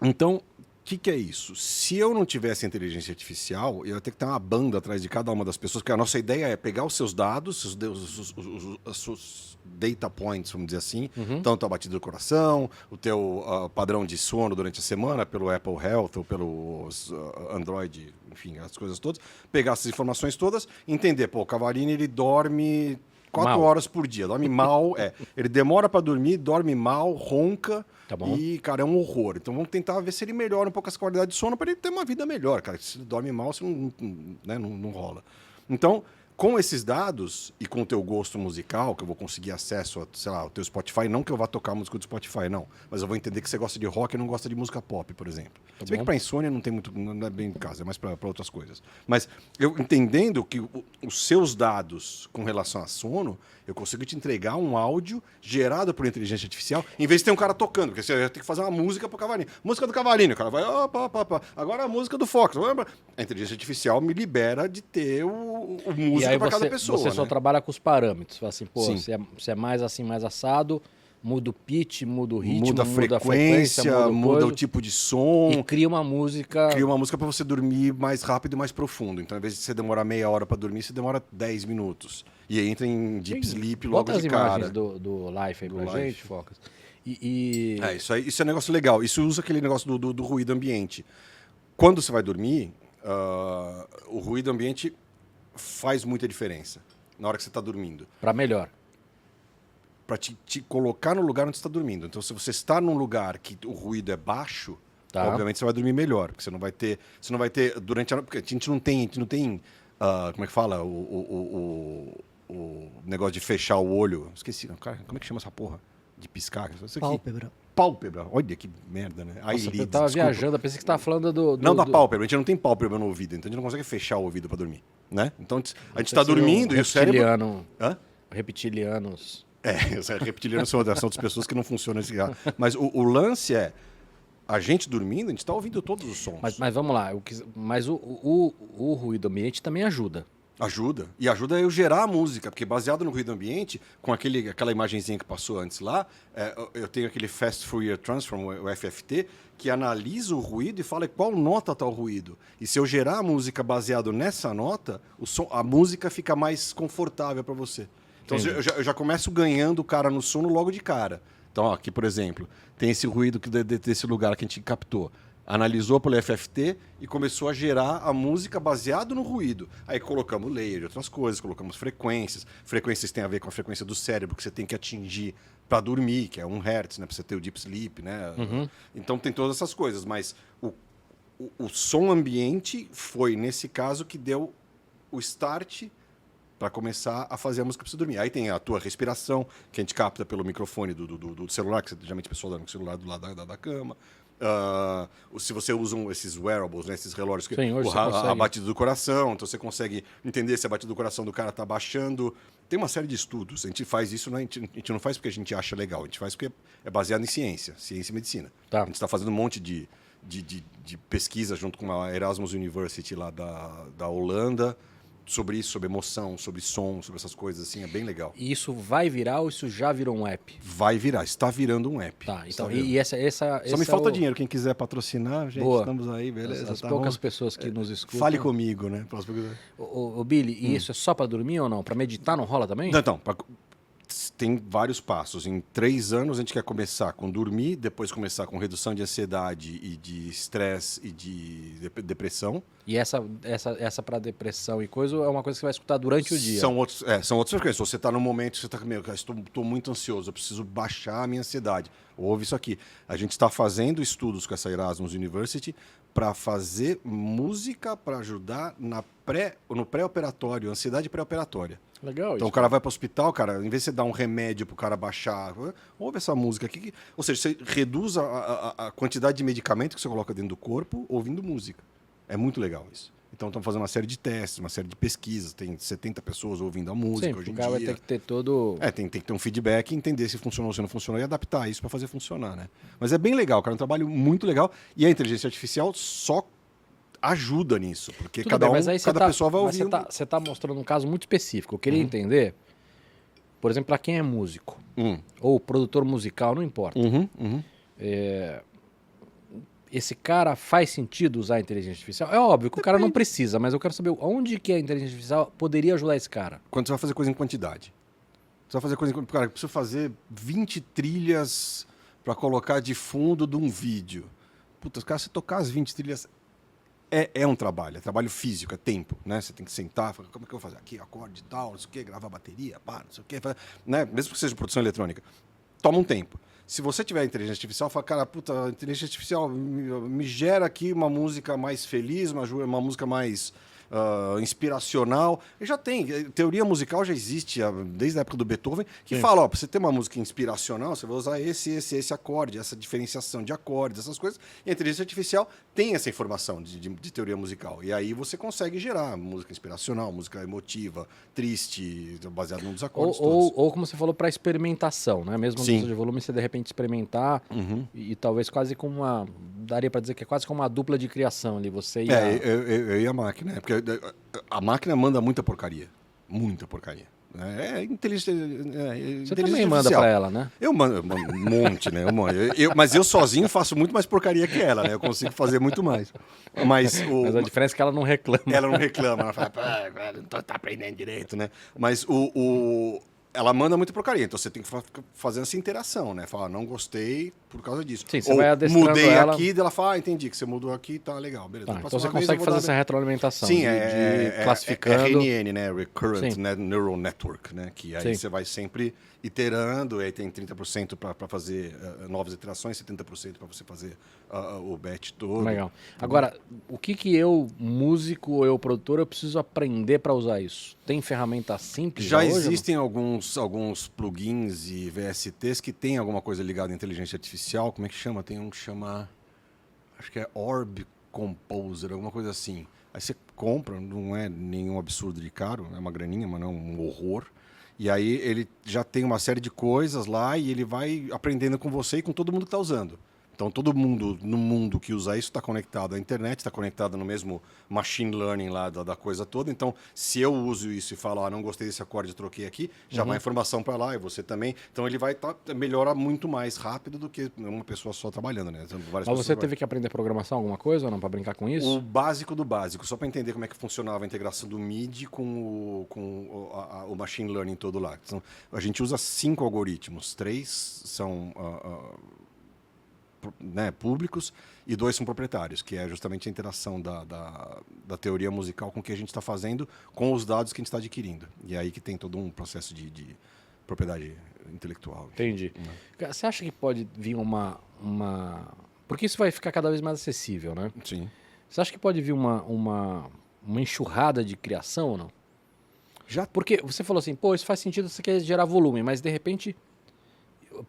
B: Então, o que é isso? Se eu não tivesse inteligência artificial, eu ia ter que ter uma banda atrás de cada uma das pessoas, porque a nossa ideia é pegar os seus dados, os seus data points, vamos dizer assim, tanto a batida do coração, o teu padrão de sono durante a semana, pelo Apple Health ou pelo Android, enfim, as coisas todas, pegar essas informações todas, entender, o Cavarini, ele dorme 4 horas por dia, dorme mal, ele demora para dormir, dorme mal, ronca.
A: Tá bom.
B: E, cara, é um horror. Então vamos tentar ver se ele melhora um pouco essa qualidade de sono para ele ter uma vida melhor, cara. Se ele dorme mal, você não rola. Então, com esses dados e com o teu gosto musical, que eu vou conseguir acesso a, sei lá, ao teu Spotify, não que eu vá tocar a música do Spotify, não. Mas eu vou entender que você gosta de rock e não gosta de música pop, por exemplo. Se bem que para insônia não tem muito, não é bem caso, é mais para outras coisas. Mas eu entendendo que os seus dados com relação a sono, eu consigo te entregar um áudio gerado por inteligência artificial, em vez de ter um cara tocando, porque você vai ter que fazer uma música pro Cavarini. Música do Cavarini, o cara vai, opa. Agora a música do Fox. A inteligência artificial me libera de ter o músico para cada pessoa.
A: Você só trabalha com os parâmetros. Fala assim, se é mais assim, mais assado, muda o pitch, muda o ritmo,
B: muda a frequência, muda o tipo de som.
A: E cria uma música.
B: Cria uma música para você dormir mais rápido e mais profundo. Então, ao invés de você demorar meia hora para dormir, você demora 10 minutos. E aí entra em deep sleep logo de cara.
A: Bota as imagens do Life aí pra gente, Focas.
B: Isso é um negócio legal. Isso usa aquele negócio do ruído ambiente. Quando você vai dormir, o ruído ambiente faz muita diferença na hora que você está dormindo.
A: Para melhor.
B: Para te colocar no lugar onde você está dormindo. Então, se você está num lugar que o ruído é baixo, obviamente você vai dormir melhor, porque você não vai ter durante a noite, porque a gente não tem como é que fala o negócio de fechar o olho. Esqueci, cara, como é que chama essa porra? De piscar?
C: Pálpebra.
B: Pálpebra. Olha que merda, né?
A: Nossa, eu tava viajando, eu pensei que você tava falando do...
B: Não da pálpebra, a gente não tem pálpebra no ouvido, então a gente não consegue fechar o ouvido para dormir, né? Então a gente está dormindo e o cérebro...
A: Reptilianos.
B: Os reptilianos são das pessoas que não funcionam esse cara. Mas o lance é, a gente dormindo, a gente está ouvindo todos os sons.
A: Mas vamos lá, mas o ruído ambiente também ajuda.
B: Ajuda. E ajuda eu gerar a música, porque baseado no ruído ambiente, com aquela imagenzinha que passou antes lá, eu tenho aquele Fast Fourier Transform, o FFT, que analisa o ruído e fala qual nota está o ruído. E se eu gerar a música baseado nessa nota, a música fica mais confortável para você. Então eu já começo ganhando o cara no sono logo de cara. Então, aqui, por exemplo, tem esse ruído desse lugar que a gente captou. Analisou pelo FFT e começou a gerar a música baseado no ruído. Aí colocamos layer de outras coisas, colocamos frequências. Frequências têm a ver com a frequência do cérebro que você tem que atingir para dormir, que é 1 Hz, né? Para você ter o deep sleep, né? Então tem todas essas coisas, mas o som ambiente foi, nesse caso, que deu o start para começar a fazer a música para você dormir. Aí tem a tua respiração, que a gente capta pelo microfone do celular, que geralmente a pessoa dorme com o celular do lado da cama. Se você usa esses wearables, né, esses relógios, a batida do coração, então você consegue entender se a batida do coração do cara está baixando. Tem uma série de estudos. A gente faz isso, a gente não faz porque a gente acha legal, a gente faz porque é baseado em ciência e medicina. Tá. A gente está fazendo um monte de pesquisa junto com a Erasmus University lá da Holanda, sobre isso, sobre emoção, sobre som, sobre essas coisas assim, é bem legal.
A: E isso vai virar ou isso já virou um app?
B: Vai virar, está virando um app.
A: Tá, então, e essa
B: Só me falta dinheiro, quem quiser patrocinar, gente,
A: boa.
B: Estamos aí, beleza.
A: As poucas pessoas que nos escutam.
B: Fale comigo, né?
A: Ô Billy, e isso é só para dormir ou não? Para meditar não rola também?
B: Não, então, tem vários passos. Em 3 anos a gente quer começar com dormir, depois começar com redução de ansiedade e de estresse e de depressão.
A: E essa para depressão e coisa é uma coisa que você vai escutar durante o dia.
B: São outras frequências. Você está num momento que você está meio, estou muito ansioso, eu preciso baixar a minha ansiedade. Ouve isso aqui. A gente está fazendo estudos com essa Erasmus University para fazer música para ajudar no pré-operatório, ansiedade pré-operatória.
A: Legal
B: Então
A: isso.
B: o cara vai para o hospital, cara, em vez de você dar um remédio para o cara baixar, ouve essa música aqui. Ou seja, você reduz a quantidade de medicamento que você coloca dentro do corpo ouvindo música. É muito legal isso. Então estamos fazendo uma série de testes, uma série de pesquisas. Tem 70 pessoas ouvindo a música
A: Sim,
B: hoje em
A: o cara
B: dia.
A: vai ter que ter todo...
B: Tem que ter um feedback, entender se funcionou ou se não funcionou e adaptar isso para fazer funcionar, né? Mas é bem legal, cara, é um trabalho muito legal. E a inteligência artificial só ajuda nisso, porque
A: Tudo bem, mas aí
B: cada pessoa vai ouvir.
A: Você tá mostrando um caso muito específico. Eu queria entender, por exemplo, para quem é músico ou produtor musical, não importa. Esse cara faz sentido usar a inteligência artificial? É óbvio que o cara não precisa, mas eu quero saber onde que a inteligência artificial poderia ajudar esse cara.
B: Quando você vai fazer coisa em quantidade. Você vai fazer coisa em quantidade. Cara, eu preciso fazer 20 trilhas para colocar de fundo de um vídeo. Puta, cara, você tocar as 20 trilhas é um trabalho, é trabalho físico, é tempo, né? Você tem que sentar, falar, como é que eu vou fazer? Aqui, acorde e tal, não sei o quê, gravar bateria, pá, não sei o quê, né? Mesmo que seja produção eletrônica. Toma um tempo. Se você tiver inteligência artificial, fala, cara, puta, a inteligência artificial me gera aqui uma música mais feliz, uma música mais inspiracional. E já tem, teoria musical já existe desde a época do Beethoven, que fala, ó, pra você ter uma música inspiracional, você vai usar esse acorde, essa diferenciação de acordes, essas coisas. E a inteligência artificial tem essa informação de teoria musical. E aí você consegue gerar música inspiracional, música emotiva, triste, baseado nos acordes todos.
A: Ou como você falou, para experimentação, né? Mesmo no uso de volume, você de repente experimentar e talvez quase com daria para dizer que é quase como uma dupla de criação ali, você e
B: eu e a máquina, né? Porque a máquina manda muita porcaria. Muita porcaria. É inteligência.
A: Você também manda para ela, né?
B: Eu mando um monte, né? Mas eu sozinho faço muito mais porcaria que ela, né? Eu consigo fazer muito mais. Mas
A: a diferença é que ela não reclama.
B: Ela não reclama, ela fala, não tá aprendendo direito, né? Mas ela manda muita porcaria, então você tem que fazer essa interação, né? Falar, não gostei por causa disso.
A: Sim, você vai adestrando
B: mudei
A: ela...
B: aqui, dela fala, entendi que você mudou aqui, tá legal, beleza.
A: Então você consegue fazer essa retroalimentação.
B: Sim,
A: classificando.
B: RNN, né? Recurrent Neural Network, né? Que aí você vai sempre iterando, aí tem 30% para fazer novas iterações, 70% para você fazer o batch todo.
A: Legal. Agora, o que eu, músico ou eu, produtor, eu preciso aprender para usar isso? Tem ferramentas simples?
B: Já
A: hoje,
B: existem alguns plugins e VSTs que tem alguma coisa ligada à inteligência artificial. Como é que chama? Tem um que chama, acho que é Orb Composer, alguma coisa assim. Aí você compra, não é nenhum absurdo de caro, é uma graninha, mas não é um horror. E aí ele já tem uma série de coisas lá e ele vai aprendendo com você e com todo mundo que está usando. Então, todo mundo no mundo que usa isso está conectado à internet, está conectado no mesmo machine learning lá da coisa toda. Então, se eu uso isso e falo, não gostei desse acorde, troquei aqui, já vai a informação para lá e você também. Então, ele vai melhorar muito mais rápido do que uma pessoa só trabalhando, né?
A: Mas você teve que aprender programação, alguma coisa ou não, para brincar com isso?
B: O básico do básico, só para entender como é que funcionava a integração do MIDI com o machine learning todo lá. Então, a gente usa 5 algoritmos, 3 são... públicos e 2 são proprietários, que é justamente a interação da teoria musical com o que a gente está fazendo com os dados que a gente está adquirindo. E é aí que tem todo um processo de propriedade intelectual.
A: Entendi. Você acha que pode vir uma... Porque isso vai ficar cada vez mais acessível, né?
B: Sim.
A: Você acha que pode vir uma enxurrada de criação ou não? Porque você falou assim, isso faz sentido, você quer gerar volume, mas de repente...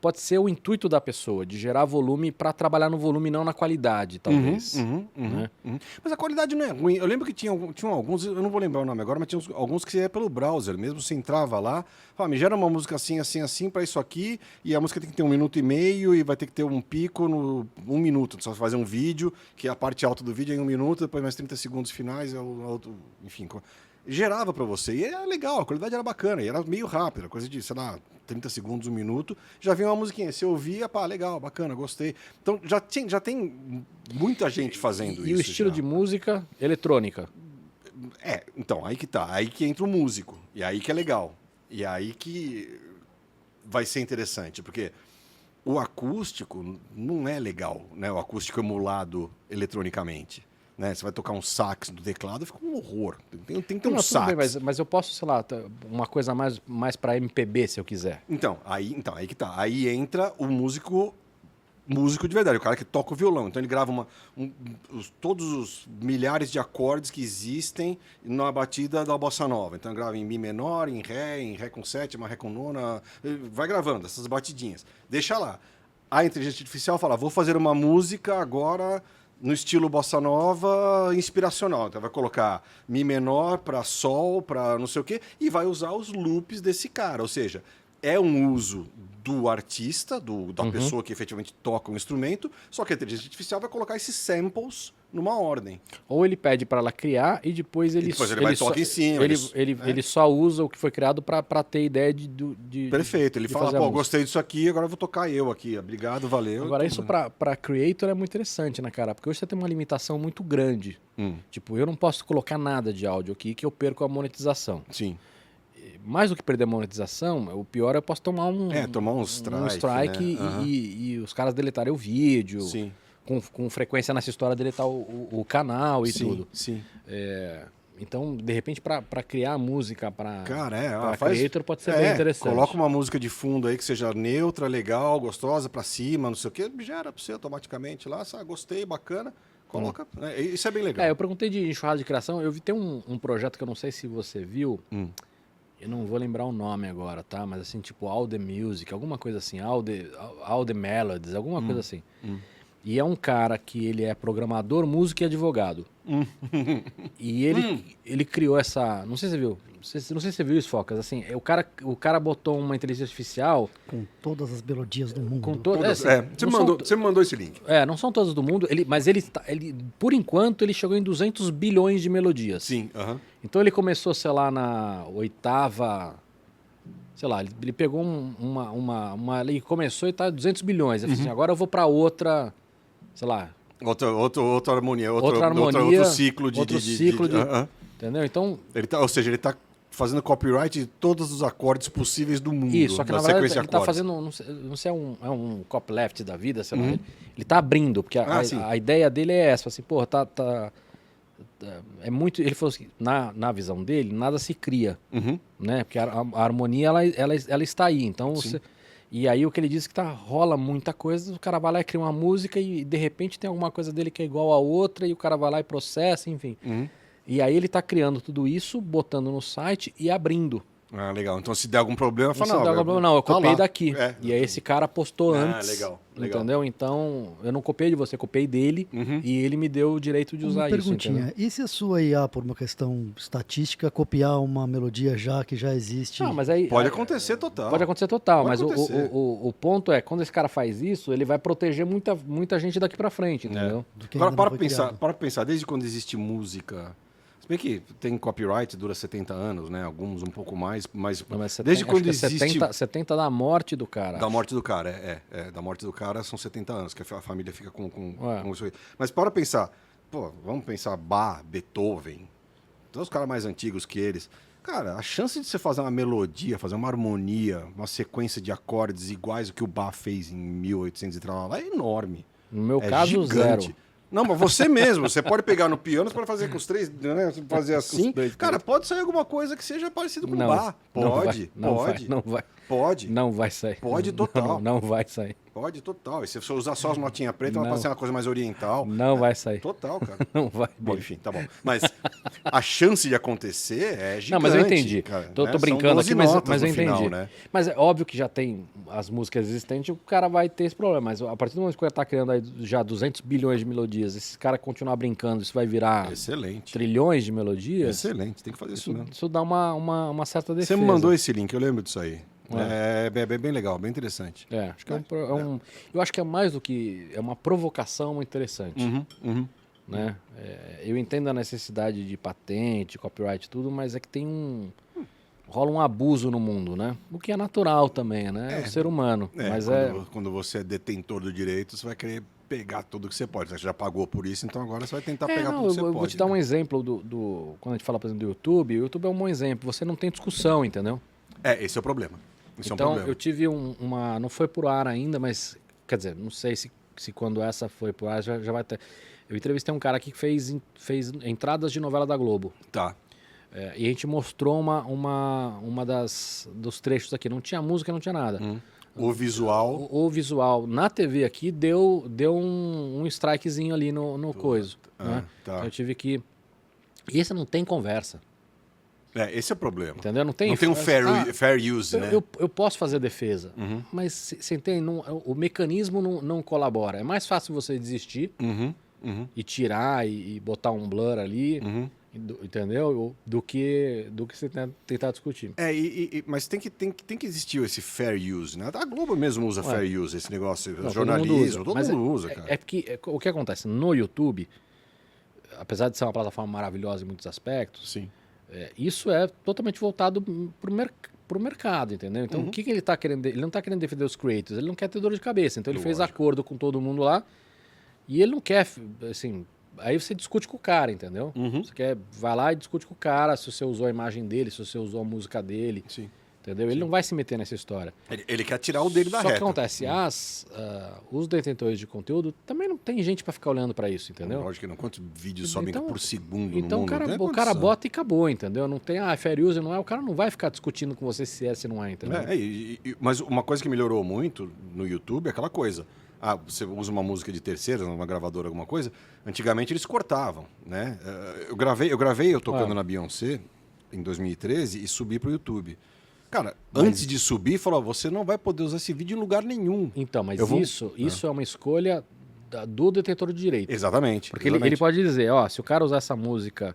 A: Pode ser o intuito da pessoa, de gerar volume para trabalhar no volume, não na qualidade, talvez. Né?
B: Mas a qualidade não é ruim. Eu lembro que tinham alguns, eu não vou lembrar o nome agora, mas tinha alguns que ia pelo browser. Mesmo você entrava lá, me gera uma música assim, assim, assim para isso aqui, e a música tem que ter 1 minuto e meio, e vai ter que ter um pico no 1 minuto. Só fazer um vídeo, que é a parte alta do vídeo é em 1 minuto, depois mais 30 segundos finais, enfim... Gerava para você, e era legal, a qualidade era bacana, e era meio rápida, coisa de, 30 segundos, 1 minuto, já vinha uma musiquinha, você ouvia, legal, bacana, gostei. Então já tem muita gente fazendo isso.
A: E o estilo de música eletrônica?
B: Então, aí que tá, aí que entra o músico, e aí que é legal, e aí que vai ser interessante, porque o acústico não é legal, né? O acústico emulado eletronicamente. Né? Você vai tocar um sax no teclado, fica um horror. Tem que ter um
A: tudo
B: sax.
A: bem, mas eu posso, sei lá, uma coisa mais para MPB, se eu quiser.
B: Então, aí que tá. Aí entra o músico de verdade, o cara que toca o violão. Então ele grava todos os milhares de acordes que existem na batida da bossa nova. Então ele grava em mi menor, em ré com sétima, ré com nona, vai gravando essas batidinhas. Deixa lá. A inteligência artificial fala, vou fazer uma música agora no estilo bossa nova inspiracional. Então vai colocar mi menor para sol, para não sei o quê, e vai usar os loops desse cara. Ou seja, é um uso do artista, da pessoa que efetivamente toca o instrumento, só que a inteligência artificial vai colocar esses samples numa ordem.
A: Ou ele pede para ela criar e depois ele
B: vai tocar em cima.
A: Ele só usa o que foi criado para ter ideia de
B: Perfeito. Ele fala, pô, gostei disso aqui, agora eu vou tocar eu aqui. Obrigado, valeu.
A: Agora, isso para creator é muito interessante, né, cara? Porque hoje você tem uma limitação muito grande. Tipo, eu não posso colocar nada de áudio aqui que eu perco a monetização.
B: Sim.
A: Mais do que perder a monetização, o pior é eu posso tomar um strike
B: né?
A: e os caras deletarem o vídeo.
B: Sim.
A: Com frequência nessa história deletar o canal e tudo.
B: Sim.
A: Então, de repente, para criar música para creator pode ser bem interessante.
B: Coloca uma música de fundo aí que seja neutra, legal, gostosa, para cima, não sei o quê, gera para você automaticamente lá, sabe? Gostei, bacana, coloca. Isso é bem legal.
A: Eu perguntei de enxurrada de criação, tem um projeto que eu não sei se você viu, eu não vou lembrar o nome agora, tá? Mas assim, tipo All the Music, alguma coisa assim, All the Melodies, alguma coisa assim. E é um cara que ele é programador, músico e advogado. E ele criou essa... Não sei se você viu. Não sei se você viu isso, Focas. Assim, o cara botou uma inteligência artificial...
C: Com todas as melodias do mundo.
A: Com todas,
B: você me mandou esse link.
A: Não são todas do mundo, mas ele, por enquanto, ele chegou em 200 bilhões de melodias.
B: Sim,
A: Então ele começou, sei lá, na 8ª... Sei lá, ele pegou ele começou e tá 200 bilhões. Ele falou assim, agora eu vou para outra... Sei lá.
B: Outra harmonia, outro ciclo de...
A: Entendeu? Então...
B: Ou seja, ele está fazendo copyright de todos os acordes possíveis do mundo.
A: Isso, só que na verdade ele está fazendo... Não sei, é um copyleft da vida, sei lá. Ele está abrindo, porque a ideia dele é essa. Assim, porra, é muito... Ele falou assim, na visão dele, nada se cria. Né? Porque a harmonia, ela está aí. Então, e aí o que ele disse que rola muita coisa, o cara vai lá e cria uma música e de repente tem alguma coisa dele que é igual a outra e o cara vai lá e processa, enfim. E aí ele está criando tudo isso, botando no site e abrindo.
B: Ah, legal. Então se der algum problema, fala,
A: eu copiei daqui. E aí esse cara postou antes.
B: Legal.
A: Entendeu? Então, eu não copiei de você, copiei dele e ele me deu o direito de usar isso.
C: Perguntinha, e se a sua IA, por uma questão estatística, copiar uma melodia que já existe?
A: Mas aí,
B: pode acontecer total.
A: Pode acontecer total, mas o ponto é, quando esse cara faz isso, ele vai proteger muita gente daqui pra frente, entendeu?
B: Agora, para pensar, desde quando existe música... Se bem que tem copyright, dura 70 anos, né? Alguns um pouco mais, mas desde quando existe...
A: 70 da morte do cara.
B: Da morte do cara, da morte do cara são 70 anos, que a família fica com isso aí. Mas para pensar, vamos pensar Bach, Beethoven, todos os caras mais antigos que eles. Cara, a chance de você fazer uma melodia, fazer uma harmonia, uma sequência de acordes iguais ao que o Bach fez em 1800 e tal, é enorme.
A: No meu caso,
B: gigante.
A: 0.
B: Não, mas você mesmo, você pode pegar no piano, você pode fazer com os três, né? Fazer assim. Cara, pode sair alguma coisa que seja parecido com o Bach. Pode.
A: Não vai.
B: Pode.
A: Não vai sair.
B: Pode total.
A: Não vai sair.
B: Pode total. E se você usar só as notinhas pretas, vai ser uma coisa mais oriental.
A: Não vai sair.
B: Total, cara.
A: Não vai.
B: Bom, enfim, tá bom. Mas a chance de acontecer é gigante.
A: Não, mas eu entendi.
B: Cara,
A: tô brincando aqui, mas eu entendi.
B: Final, né?
A: Mas é óbvio que já tem as músicas existentes, o cara vai ter esse problema. Mas a partir do momento que ele tá criando aí já 200 bilhões de melodias, esses caras continuar brincando, isso vai virar trilhões de melodias.
B: Excelente, tem que fazer isso mesmo.
A: Isso dá uma certa defesa.
B: Você me mandou esse link, eu lembro disso aí. É bem legal, bem interessante.
A: Acho que eu acho que é mais do que... É uma provocação muito interessante. Né? Eu entendo a necessidade de patente, copyright e tudo, mas é que rola um abuso no mundo, né? O que é natural também, né? É o ser humano. Mas
B: quando você é detentor do direito, você vai querer pegar tudo que você pode. Você já pagou por isso, então agora você vai tentar pegar tudo que você pode.
A: Eu vou te dar um exemplo quando a gente fala, por exemplo, do YouTube. O YouTube é um bom exemplo. Você não tem discussão, entendeu?
B: Esse é o problema. Isso é um
A: Então,
B: problema.
A: eu tive uma... Não foi pro ar ainda, mas... Quer dizer, não sei se quando essa foi pro ar já vai ter... Eu entrevistei um cara aqui que fez entradas de novela da Globo.
B: Tá.
A: E a gente mostrou uma dos trechos aqui. Não tinha música, não tinha nada.
B: O visual...
A: O visual na TV aqui deu um strikezinho ali no coiso. Né?
B: tá.
A: Então eu tive que... E esse não tem conversa.
B: Esse é o problema.
A: Entendeu? Não tem
B: um fair use, né?
A: Eu posso fazer defesa, mas você entende? O mecanismo não colabora. É mais fácil você desistir e tirar e botar um blur ali, entendeu? Do que você tentar discutir.
B: Mas tem que existir esse fair use, né? A Globo mesmo usa fair use, esse negócio,
A: Não,
B: jornalismo, todo
A: Mas
B: mundo usa, cara.
A: É porque o que acontece? No YouTube, apesar de ser uma plataforma maravilhosa em muitos aspectos,
B: Sim.
A: Isso é totalmente voltado pro mercado, entendeu? Então, o que ele está querendo? Ele não está querendo defender os creators, ele não quer ter dor de cabeça. Então, ele fez acordo com todo mundo lá e ele não quer, assim... Aí você discute com o cara, entendeu? Você vai lá e discute com o cara se você usou a imagem dele, se você usou a música dele,
B: Sim.
A: entendeu? Ele não vai se meter nessa história.
B: Ele quer tirar o dele da reta.
A: Só que acontece, os detentores de conteúdo também não tem gente para ficar olhando para isso, entendeu?
B: Lógico que não. Quantos vídeos sobem
A: Então-
B: por segundo
A: Então
B: no mundo?
A: o cara bota e acabou, entendeu? Não tem, fair use, não é. O cara não vai ficar discutindo com você se é, se não é, entendeu?
B: Mas uma coisa que melhorou muito no YouTube é aquela coisa. Você usa uma música de terceira, uma gravadora, alguma coisa. Antigamente eles cortavam, né? Eu gravei eu tocando na Beyoncé em 2013 e subi pro YouTube. Cara, antes de subir, falou: você não vai poder usar esse vídeo em lugar nenhum.
A: Então, mas
B: Eu vou-
A: isso é uma escolha do detentor de direito.
B: Exatamente.
A: Porque
B: exatamente.
A: ele pode dizer, se o cara usar essa música,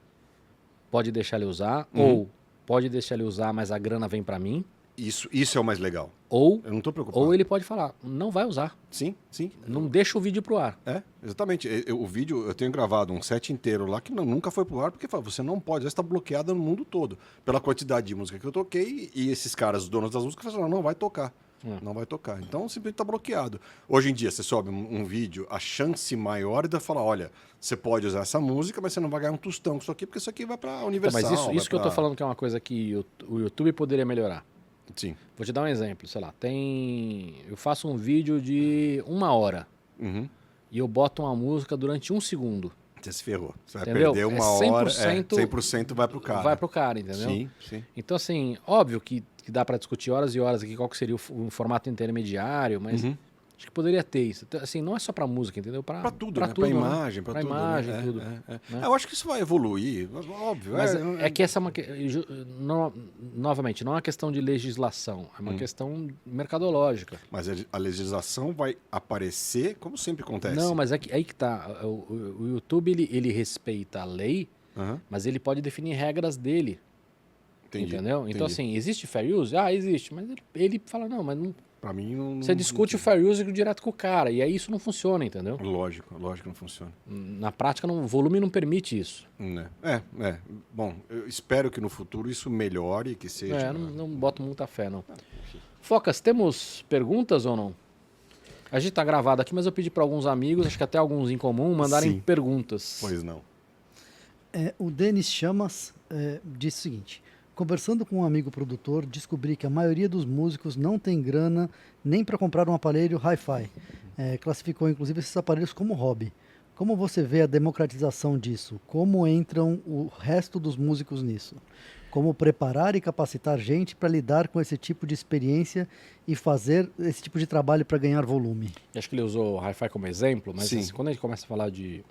A: pode deixar ele usar, ou pode deixar ele usar, mas a grana vem para mim,
B: Isso é o mais legal.
A: ou
B: Eu não tô preocupado.
A: ele pode falar, não vai usar,
B: Sim.
A: não deixa o vídeo pro ar.
B: Exatamente. O vídeo, eu tenho gravado um set inteiro lá que nunca foi pro ar, porque você não pode, já está bloqueado no mundo todo. Pela quantidade de música que eu toquei, e esses caras, os donos das músicas, falaram: não vai tocar. Não vai tocar. Então, simplesmente está bloqueado. Hoje em dia, você sobe um vídeo, a chance maior é de falar: olha, você pode usar essa música, mas você não vai ganhar um tostão com isso aqui, porque isso aqui vai para
A: Então,
B: Universal.
A: mas isso que eu tô
B: pra...
A: falando que é uma coisa que o YouTube poderia melhorar.
B: Sim.
A: Vou te dar um exemplo, sei lá, eu faço um vídeo de 1 hora e eu boto uma música durante 1 segundo.
B: Você se ferrou. Você vai
A: Entendeu?
B: perder uma
A: 100%,
B: hora. 100% vai pro cara.
A: Vai pro cara, entendeu?
B: Sim.
A: Então, assim, óbvio que dá para discutir horas e horas aqui qual que seria o formato intermediário, mas acho que poderia ter isso. Então, assim, não é só para música, entendeu?
B: Para tudo,
A: pra
B: né?
A: tudo,
B: Para
A: né?
B: imagem, para
A: Pra
B: tudo.
A: imagem,
B: né?
A: tudo.
B: Né?
A: Né?
B: Eu acho que isso vai evoluir, óbvio.
A: Mas é que essa é uma... Novamente, não é uma questão de legislação, é uma questão mercadológica.
B: Mas a legislação vai aparecer, como sempre acontece.
A: Não, mas aí que tá. O YouTube, ele respeita a lei, mas ele pode definir regras dele.
B: Entendi,
A: Entendeu? Então,
B: entendi.
A: assim, existe fair use? Existe. Mas ele fala, não, mas não...
B: Pra mim não...
A: Você discute o fair use direto com o cara, e aí isso não funciona, entendeu?
B: Lógico que não funciona.
A: Na prática, o volume não permite isso.
B: Né? Bom, eu espero que no futuro isso melhore, que seja...
A: Não boto muita fé, não. Focas, temos perguntas ou não? A gente tá gravado aqui, mas eu pedi para alguns amigos, acho que até alguns em comum, mandarem
B: Sim.
A: perguntas.
B: Pois não.
C: O Denis Chamas disse o seguinte: conversando com um amigo produtor, descobri que a maioria dos músicos não tem grana nem para comprar um aparelho hi-fi. Classificou inclusive esses aparelhos como hobby. Como você vê a democratização disso? Como entram o resto dos músicos nisso? Como preparar e capacitar gente para lidar com esse tipo de experiência e fazer esse tipo de trabalho para ganhar volume?
A: Acho que ele usou o hi-fi como exemplo, mas
B: Sim.
A: assim, quando a gente começa a falar de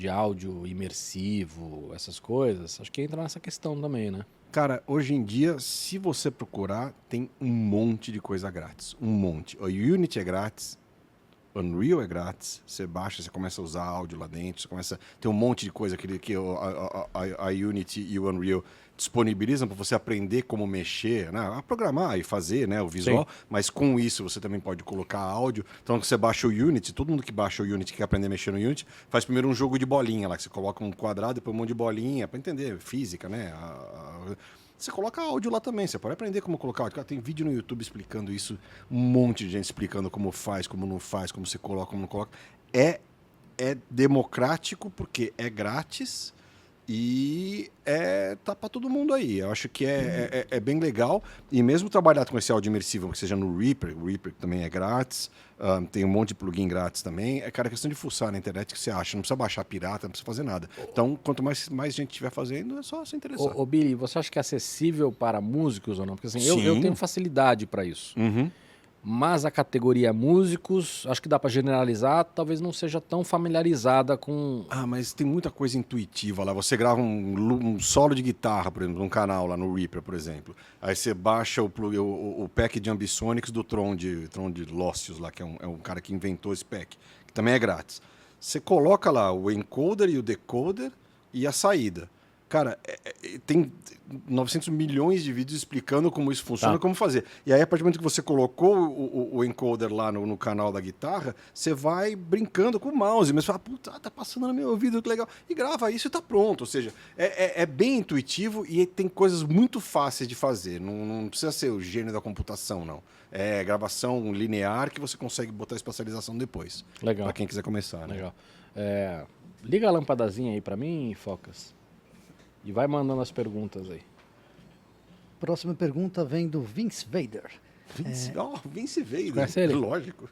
A: áudio imersivo, essas coisas, acho que entra nessa questão também, né?
B: Cara, hoje em dia, se você procurar, tem um monte de coisa grátis. Um monte. O Unity é grátis, o Unreal é grátis. Você baixa, você começa a usar áudio lá dentro, você começa... Tem um monte de coisa que a Unity e o Unreal disponibilizam para você aprender como mexer, né? A programar e fazer, né, o visual.
A: Sim.
B: Mas com isso você também pode colocar áudio. Então você baixa o Unity, todo mundo que baixa o Unity, que quer aprender a mexer no Unity, faz primeiro um jogo de bolinha lá, que você coloca um quadrado, depois um monte de bolinha, para entender física, né? Você coloca áudio lá também, você pode aprender como colocar áudio. Cara, tem vídeo no YouTube explicando isso, um monte de gente explicando como faz, como não faz, como você coloca, como não coloca. É democrático porque é grátis E tá para todo mundo aí. Eu acho que é bem legal. E mesmo trabalhar com esse áudio imersivo, que seja no Reaper, o Reaper também é grátis, tem um monte de plugin grátis também. Cara, é questão de fuçar na internet que você acha. Não precisa baixar pirata, não precisa fazer nada. Então, quanto mais gente estiver fazendo, é só se interessar.
A: Ô, Billy, você acha que é acessível para músicos ou não? Porque assim, eu
B: Sim.
A: tenho facilidade para isso.
B: Uhum.
A: Mas a categoria músicos, acho que dá para generalizar, talvez não seja tão familiarizada com...
B: Mas tem muita coisa intuitiva lá. Você grava um solo de guitarra, por exemplo, num canal lá no Reaper, por exemplo. Aí você baixa o pack de Ambisonics do Tron de Lossius lá, que é um cara que inventou esse pack, que também é grátis. Você coloca lá o encoder e o decoder e a saída. Cara, tem 900 milhões de vídeos explicando como isso funciona, como fazer. E aí, a partir do momento que você colocou o encoder lá no canal da guitarra, você vai brincando com o mouse, mas fala, puta, tá passando no meu ouvido, que legal. E grava isso e tá pronto. Ou seja, é bem intuitivo e tem coisas muito fáceis de fazer. Não precisa ser o gênio da computação, não. É gravação linear que você consegue botar espacialização depois.
A: Legal.
B: Pra quem quiser começar, né?
A: Legal. Liga a lampadazinha aí para mim, Focas. E vai mandando as perguntas aí.
C: Próxima pergunta vem do Vince Vader.
B: Vince Vader.
A: Conhece ele?
B: Lógico.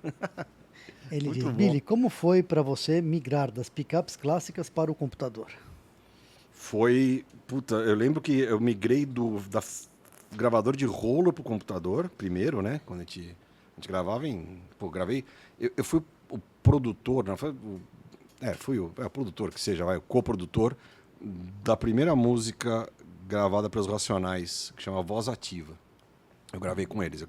C: Ele
B: Muito
C: diz,
B: bom.
C: Billy, como foi para você migrar das pickups clássicas para o computador?
B: Eu lembro que eu migrei da gravador de rolo pro computador, primeiro, né? Quando a gente gravava gravei. Eu fui o produtor, não foi? Fui o produtor, que seja, o coprodutor da primeira música gravada pelos Racionais, que chama Voz Ativa. Eu gravei com eles, eu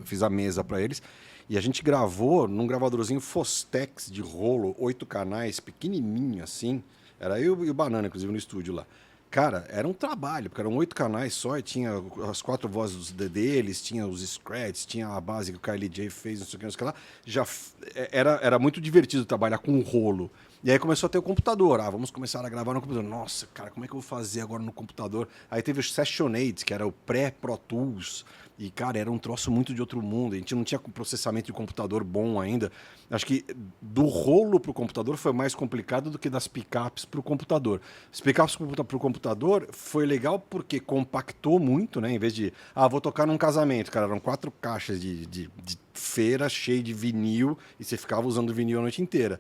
B: fiz a mesa para eles. E a gente gravou num gravadorzinho Fostex de rolo, 8 canais, pequenininho assim. Era eu e o Banana, inclusive, no estúdio lá. Cara, era um trabalho, porque eram 8 canais só, e tinha as 4 vozes deles, tinha os scratches, tinha a base que o Kylie J fez, não sei o que lá. Era muito divertido trabalhar com o rolo. E aí começou a ter o computador. Vamos começar a gravar no computador. Nossa, cara, como é que eu vou fazer agora no computador? Aí teve os Sessionaids, que era o pré-Pro Tools. E, cara, era um troço muito de outro mundo. A gente não tinha processamento de computador bom ainda. Acho que do rolo pro computador foi mais complicado do que das pickups pro computador. As pickups pro computador foi legal porque compactou muito, né? Em vez de, vou tocar num casamento. Cara, eram 4 caixas de feira cheia de vinil e você ficava usando vinil a noite inteira.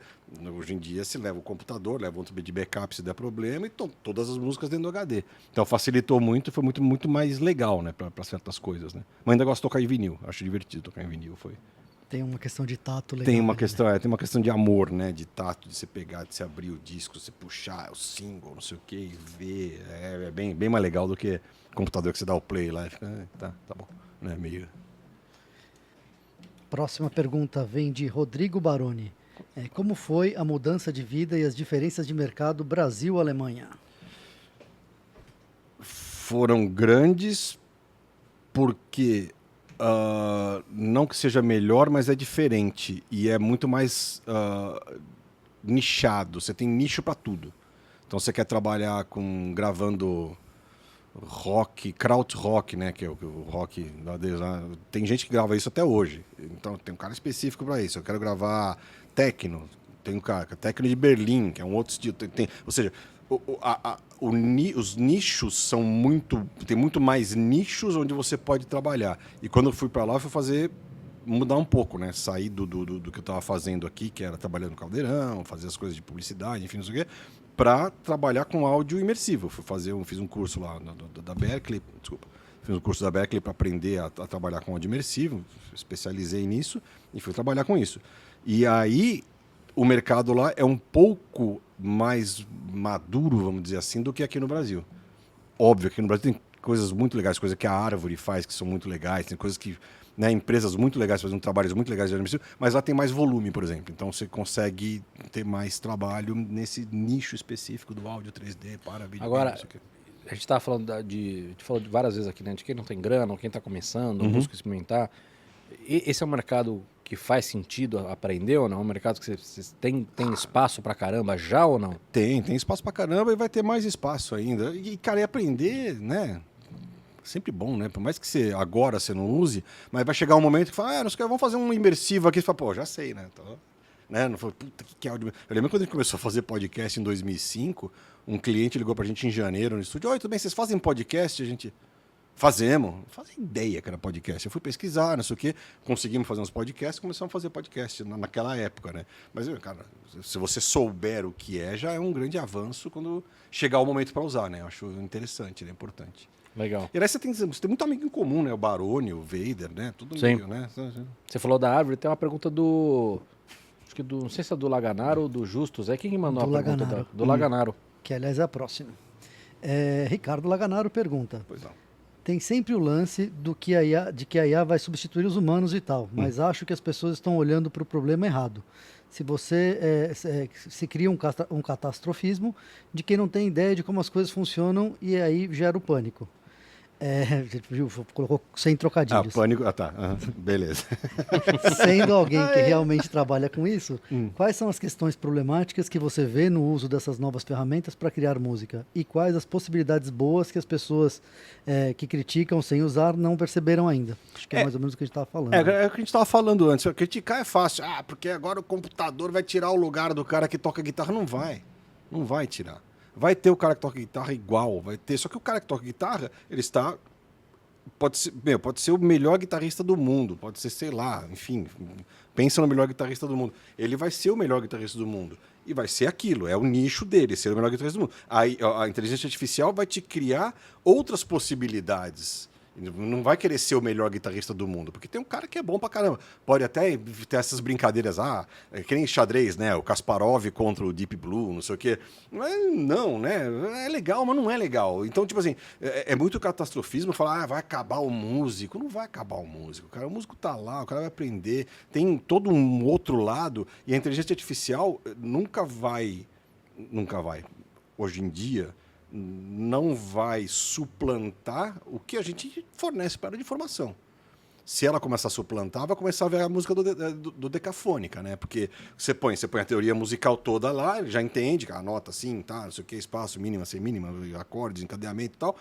B: Hoje em dia você leva o computador, leva um de backup se der problema e todas as músicas dentro do HD. Então facilitou muito e foi muito, muito mais legal, né, para certas coisas, né? Mas ainda gosto de tocar em vinil, acho divertido tocar em vinil, foi.
C: Tem uma questão de tato legal.
B: Tem uma questão de amor, né, de tato, de você pegar, de você abrir o disco, você puxar o single, não sei o que, e ver, é bem mais legal do que computador que você dá o play lá e fica, tá bom, né, meio...
C: Próxima pergunta vem de Rodrigo Baroni. Como foi a mudança de vida e as diferenças de mercado Brasil-Alemanha?
B: Foram grandes porque, não que seja melhor, mas é diferente e é muito mais nichado. Você tem nicho para tudo. Então você quer trabalhar gravando rock, krautrock, né, que é o rock da tem gente que grava isso até hoje. Então tem um cara específico para isso. Eu quero gravar techno, tem um cara, techno de Berlim, que é um outro estilo. Ou seja, os nichos são tem muito mais nichos onde você pode trabalhar. E quando eu fui para lá, eu fui mudar um pouco, né? Sair do que eu estava fazendo aqui, que era trabalhando no Caldeirão, fazer as coisas de publicidade, enfim, não sei o quê, para trabalhar com áudio imersivo. Fiz um curso lá da Berkeley, fiz um curso da Berkeley para aprender a trabalhar com áudio imersivo, especializei nisso e fui trabalhar com isso. E aí o mercado lá é um pouco mais maduro, vamos dizer assim, do que aqui no Brasil. Óbvio que aqui no Brasil tem coisas muito legais, coisas que a Árvore faz que são muito legais, tem coisas que, né, empresas muito legais fazendo trabalhos muito legais de administração, mas lá tem mais volume, por exemplo. Então você consegue ter mais trabalho nesse nicho específico do áudio 3D para vídeo.
A: Agora, a gente estava falando a gente falou várias vezes aqui, né, de quem não tem grana, ou quem está começando, busca experimentar. Esse é um mercado que faz sentido aprender ou não? É um mercado que você tem espaço pra caramba já ou não?
B: Tem espaço pra caramba e vai ter mais espaço ainda. E, cara, aprender, né? Sempre bom, né? Por mais que você não use, mas vai chegar um momento que fala, vamos fazer um imersivo aqui. Você fala, já sei, né? né? Não foi, puta, que áudio. Eu lembro quando a gente começou a fazer podcast em 2005, um cliente ligou pra gente em janeiro no estúdio: oi, tudo bem, vocês fazem podcast? A gente... Fazemos. Não fazia ideia que era podcast. Eu fui pesquisar, não sei o quê, conseguimos fazer uns podcasts, começamos a fazer podcast naquela época, né? Mas, cara, se você souber o que é, já é um grande avanço quando chegar o momento para usar, né? Eu acho interessante, né? Importante.
A: Legal.
B: E aí você tem muito amigo em comum, né? O Barone, o Vader, né? Tudo meio, né?
A: Você falou da árvore, tem uma pergunta do... Acho que não sei se é do Laganaro ou do Justus. É quem mandou
C: Do
A: a pergunta?
C: Laganaro.
A: Do Laganaro.
C: Que, aliás, é a próxima. Ricardo Laganaro pergunta.
B: Pois não.
C: Tem sempre o lance de que a IA vai substituir os humanos e tal, mas acho que as pessoas estão olhando para o problema errado. Se você se cria um catastrofismo de quem não tem ideia de como as coisas funcionam e aí gera o pânico. Colocou sem trocadilhos.
B: Pânico. Ah, tá. Beleza.
C: Sendo alguém que realmente trabalha com isso, quais são as questões problemáticas que você vê no uso dessas novas ferramentas para criar música? E quais as possibilidades boas que as pessoas que criticam sem usar não perceberam ainda? Acho que é mais ou menos o que a gente estava falando.
B: É o que a gente estava falando antes. Criticar é fácil. Porque agora o computador vai tirar o lugar do cara que toca guitarra. Não vai. Não vai tirar. Vai ter o cara que toca guitarra igual, vai ter. Só que o cara que toca guitarra, ele está... Pode ser o melhor guitarrista do mundo, pode ser, sei lá, enfim, pensa no melhor guitarrista do mundo. Ele vai ser o melhor guitarrista do mundo. E vai ser aquilo, é o nicho dele, ser o melhor guitarrista do mundo. Aí a inteligência artificial vai te criar outras possibilidades. Não vai querer ser o melhor guitarrista do mundo, porque tem um cara que é bom pra caramba. Pode até ter essas brincadeiras, que nem xadrez, né? O Kasparov contra o Deep Blue, não sei o quê. Mas não, né? É legal, mas não é legal. Então, tipo assim, é muito catastrofismo falar, vai acabar o músico. Não vai acabar o músico, cara. O músico tá lá, o cara vai aprender. Tem todo um outro lado, e a inteligência artificial nunca vai, hoje em dia, não vai suplantar o que a gente fornece para ela de informação. Se ela começar a suplantar, vai começar a ver a música do Decafônica, né? Porque você põe a teoria musical toda lá, ele já entende, a nota assim, tá, não sei o que, espaço, mínima, semínima, acordes, encadeamento e tal.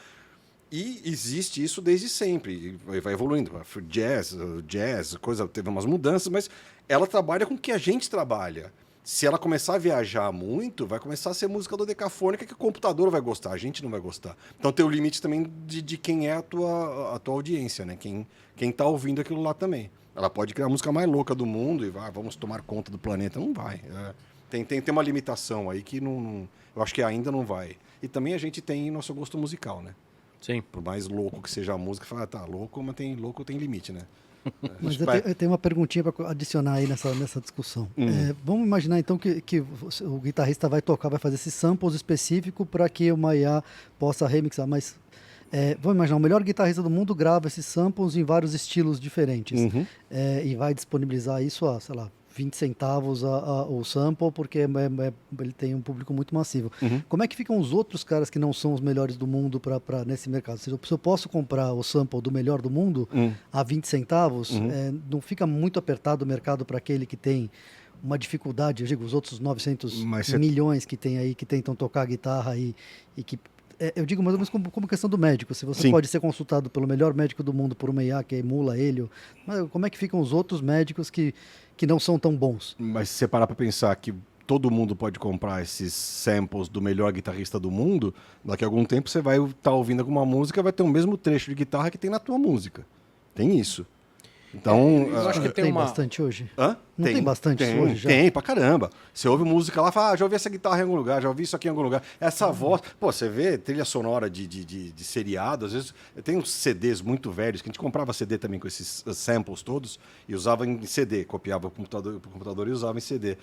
B: E existe isso desde sempre, vai evoluindo. Jazz, coisa, teve umas mudanças, mas ela trabalha com o que a gente trabalha. Se ela começar a viajar muito, vai começar a ser música do Decafônica que o computador vai gostar, a gente não vai gostar. Então tem o limite também de quem é a tua audiência, né? Quem tá ouvindo aquilo lá também. Ela pode criar a música mais louca do mundo e vamos tomar conta do planeta. Não vai. Tem uma limitação aí que não, eu acho que ainda não vai. E também a gente tem nosso gosto musical, né?
A: Sim.
B: Por mais louco que seja a música, fala, tá, louco, mas louco tem limite, né?
C: Mas eu tenho uma perguntinha para adicionar aí nessa discussão. Vamos imaginar então que o guitarrista vai fazer esses samples específicos para que uma IA possa remixar, mas vamos imaginar, o melhor guitarrista do mundo grava esses samples em vários estilos diferentes e vai disponibilizar isso a, sei lá, 20 centavos o sample, porque ele tem um público muito massivo. Como é que ficam os outros caras que não são os melhores do mundo nesse mercado? Se eu posso comprar o sample do melhor do mundo a 20 centavos, não fica muito apertado o mercado para aquele que tem uma dificuldade, eu digo, os outros 900 milhões que tem aí, que tentam tocar guitarra e que... eu digo mais ou menos como questão do médico. Se você pode ser consultado pelo melhor médico do mundo por uma IA que emula ele, mas como é que ficam os outros médicos que não são tão bons?
B: Mas se você parar para pensar que todo mundo pode comprar esses samples do melhor guitarrista do mundo, daqui a algum tempo você vai estar ouvindo alguma música, vai ter o mesmo trecho de guitarra que tem na tua música. Tem isso. Então,
A: eu acho que tem
C: bastante hoje.
B: Hã?
C: Não tem bastante hoje já?
B: Tem, pra caramba. Você ouve música lá, fala, já ouvi essa guitarra em algum lugar, já ouvi isso aqui em algum lugar. Essa voz... Pô, você vê trilha sonora de seriado, às vezes tem uns CDs muito velhos, que a gente comprava CD também com esses samples todos, e usava em CD, copiava pro computador e usava em CD.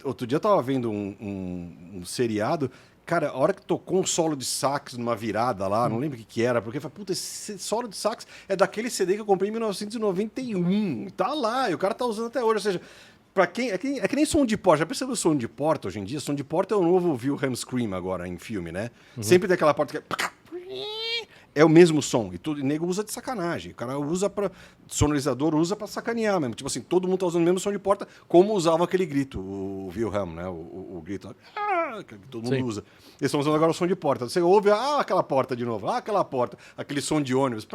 B: Outro dia eu tava vendo um seriado... Cara, a hora que tocou um solo de sax numa virada lá, não lembro o que era, porque eu falei, puta, esse solo de sax é daquele CD que eu comprei em 1991. Tá lá, e o cara tá usando até hoje. Ou seja, pra quem. É que nem som de porta. Já percebeu o som de porta hoje em dia? Som de porta é o novo Wilhelm Scream agora em filme, né? Sempre tem aquela porta que é. é o mesmo som. E o nego usa de sacanagem. O cara usa para sonorizador, usa para sacanear mesmo. Tipo assim, todo mundo tá usando o mesmo som de porta, como usava aquele grito, o Wilhelm, né? O grito que todo mundo usa. Eles estão usando agora o som de porta. Você ouve, aquela porta de novo, aquela porta, aquele som de ônibus.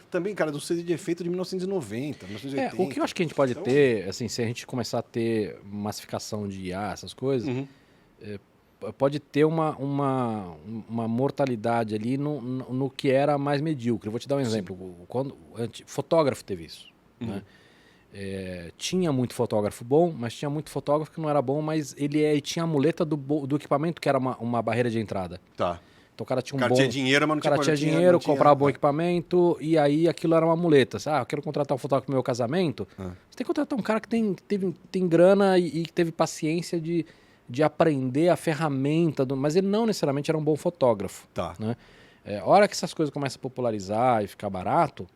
B: Também, cara, do CD de efeito de 1990, 1980.
A: O que eu acho que a gente pode ter, assim, se a gente começar a ter massificação de IA, essas coisas, pode ter uma mortalidade ali no que era mais medíocre. Eu vou te dar um exemplo. Fotógrafo teve isso. Né? Tinha muito fotógrafo bom, mas tinha muito fotógrafo que não era bom, mas ele tinha a muleta do equipamento, que era uma barreira de entrada.
B: Tá.
A: Então o cara tinha
B: tinha dinheiro, mas não
A: tinha dinheiro, comprava bom equipamento, e aí aquilo era uma muleta. Eu quero contratar um fotógrafo pro meu casamento. Você tem que contratar um cara que tem grana e que teve paciência de aprender a ferramenta, mas ele não necessariamente era um bom fotógrafo.
B: Tá.
A: Né? A hora que essas coisas começam a popularizar e ficar barato,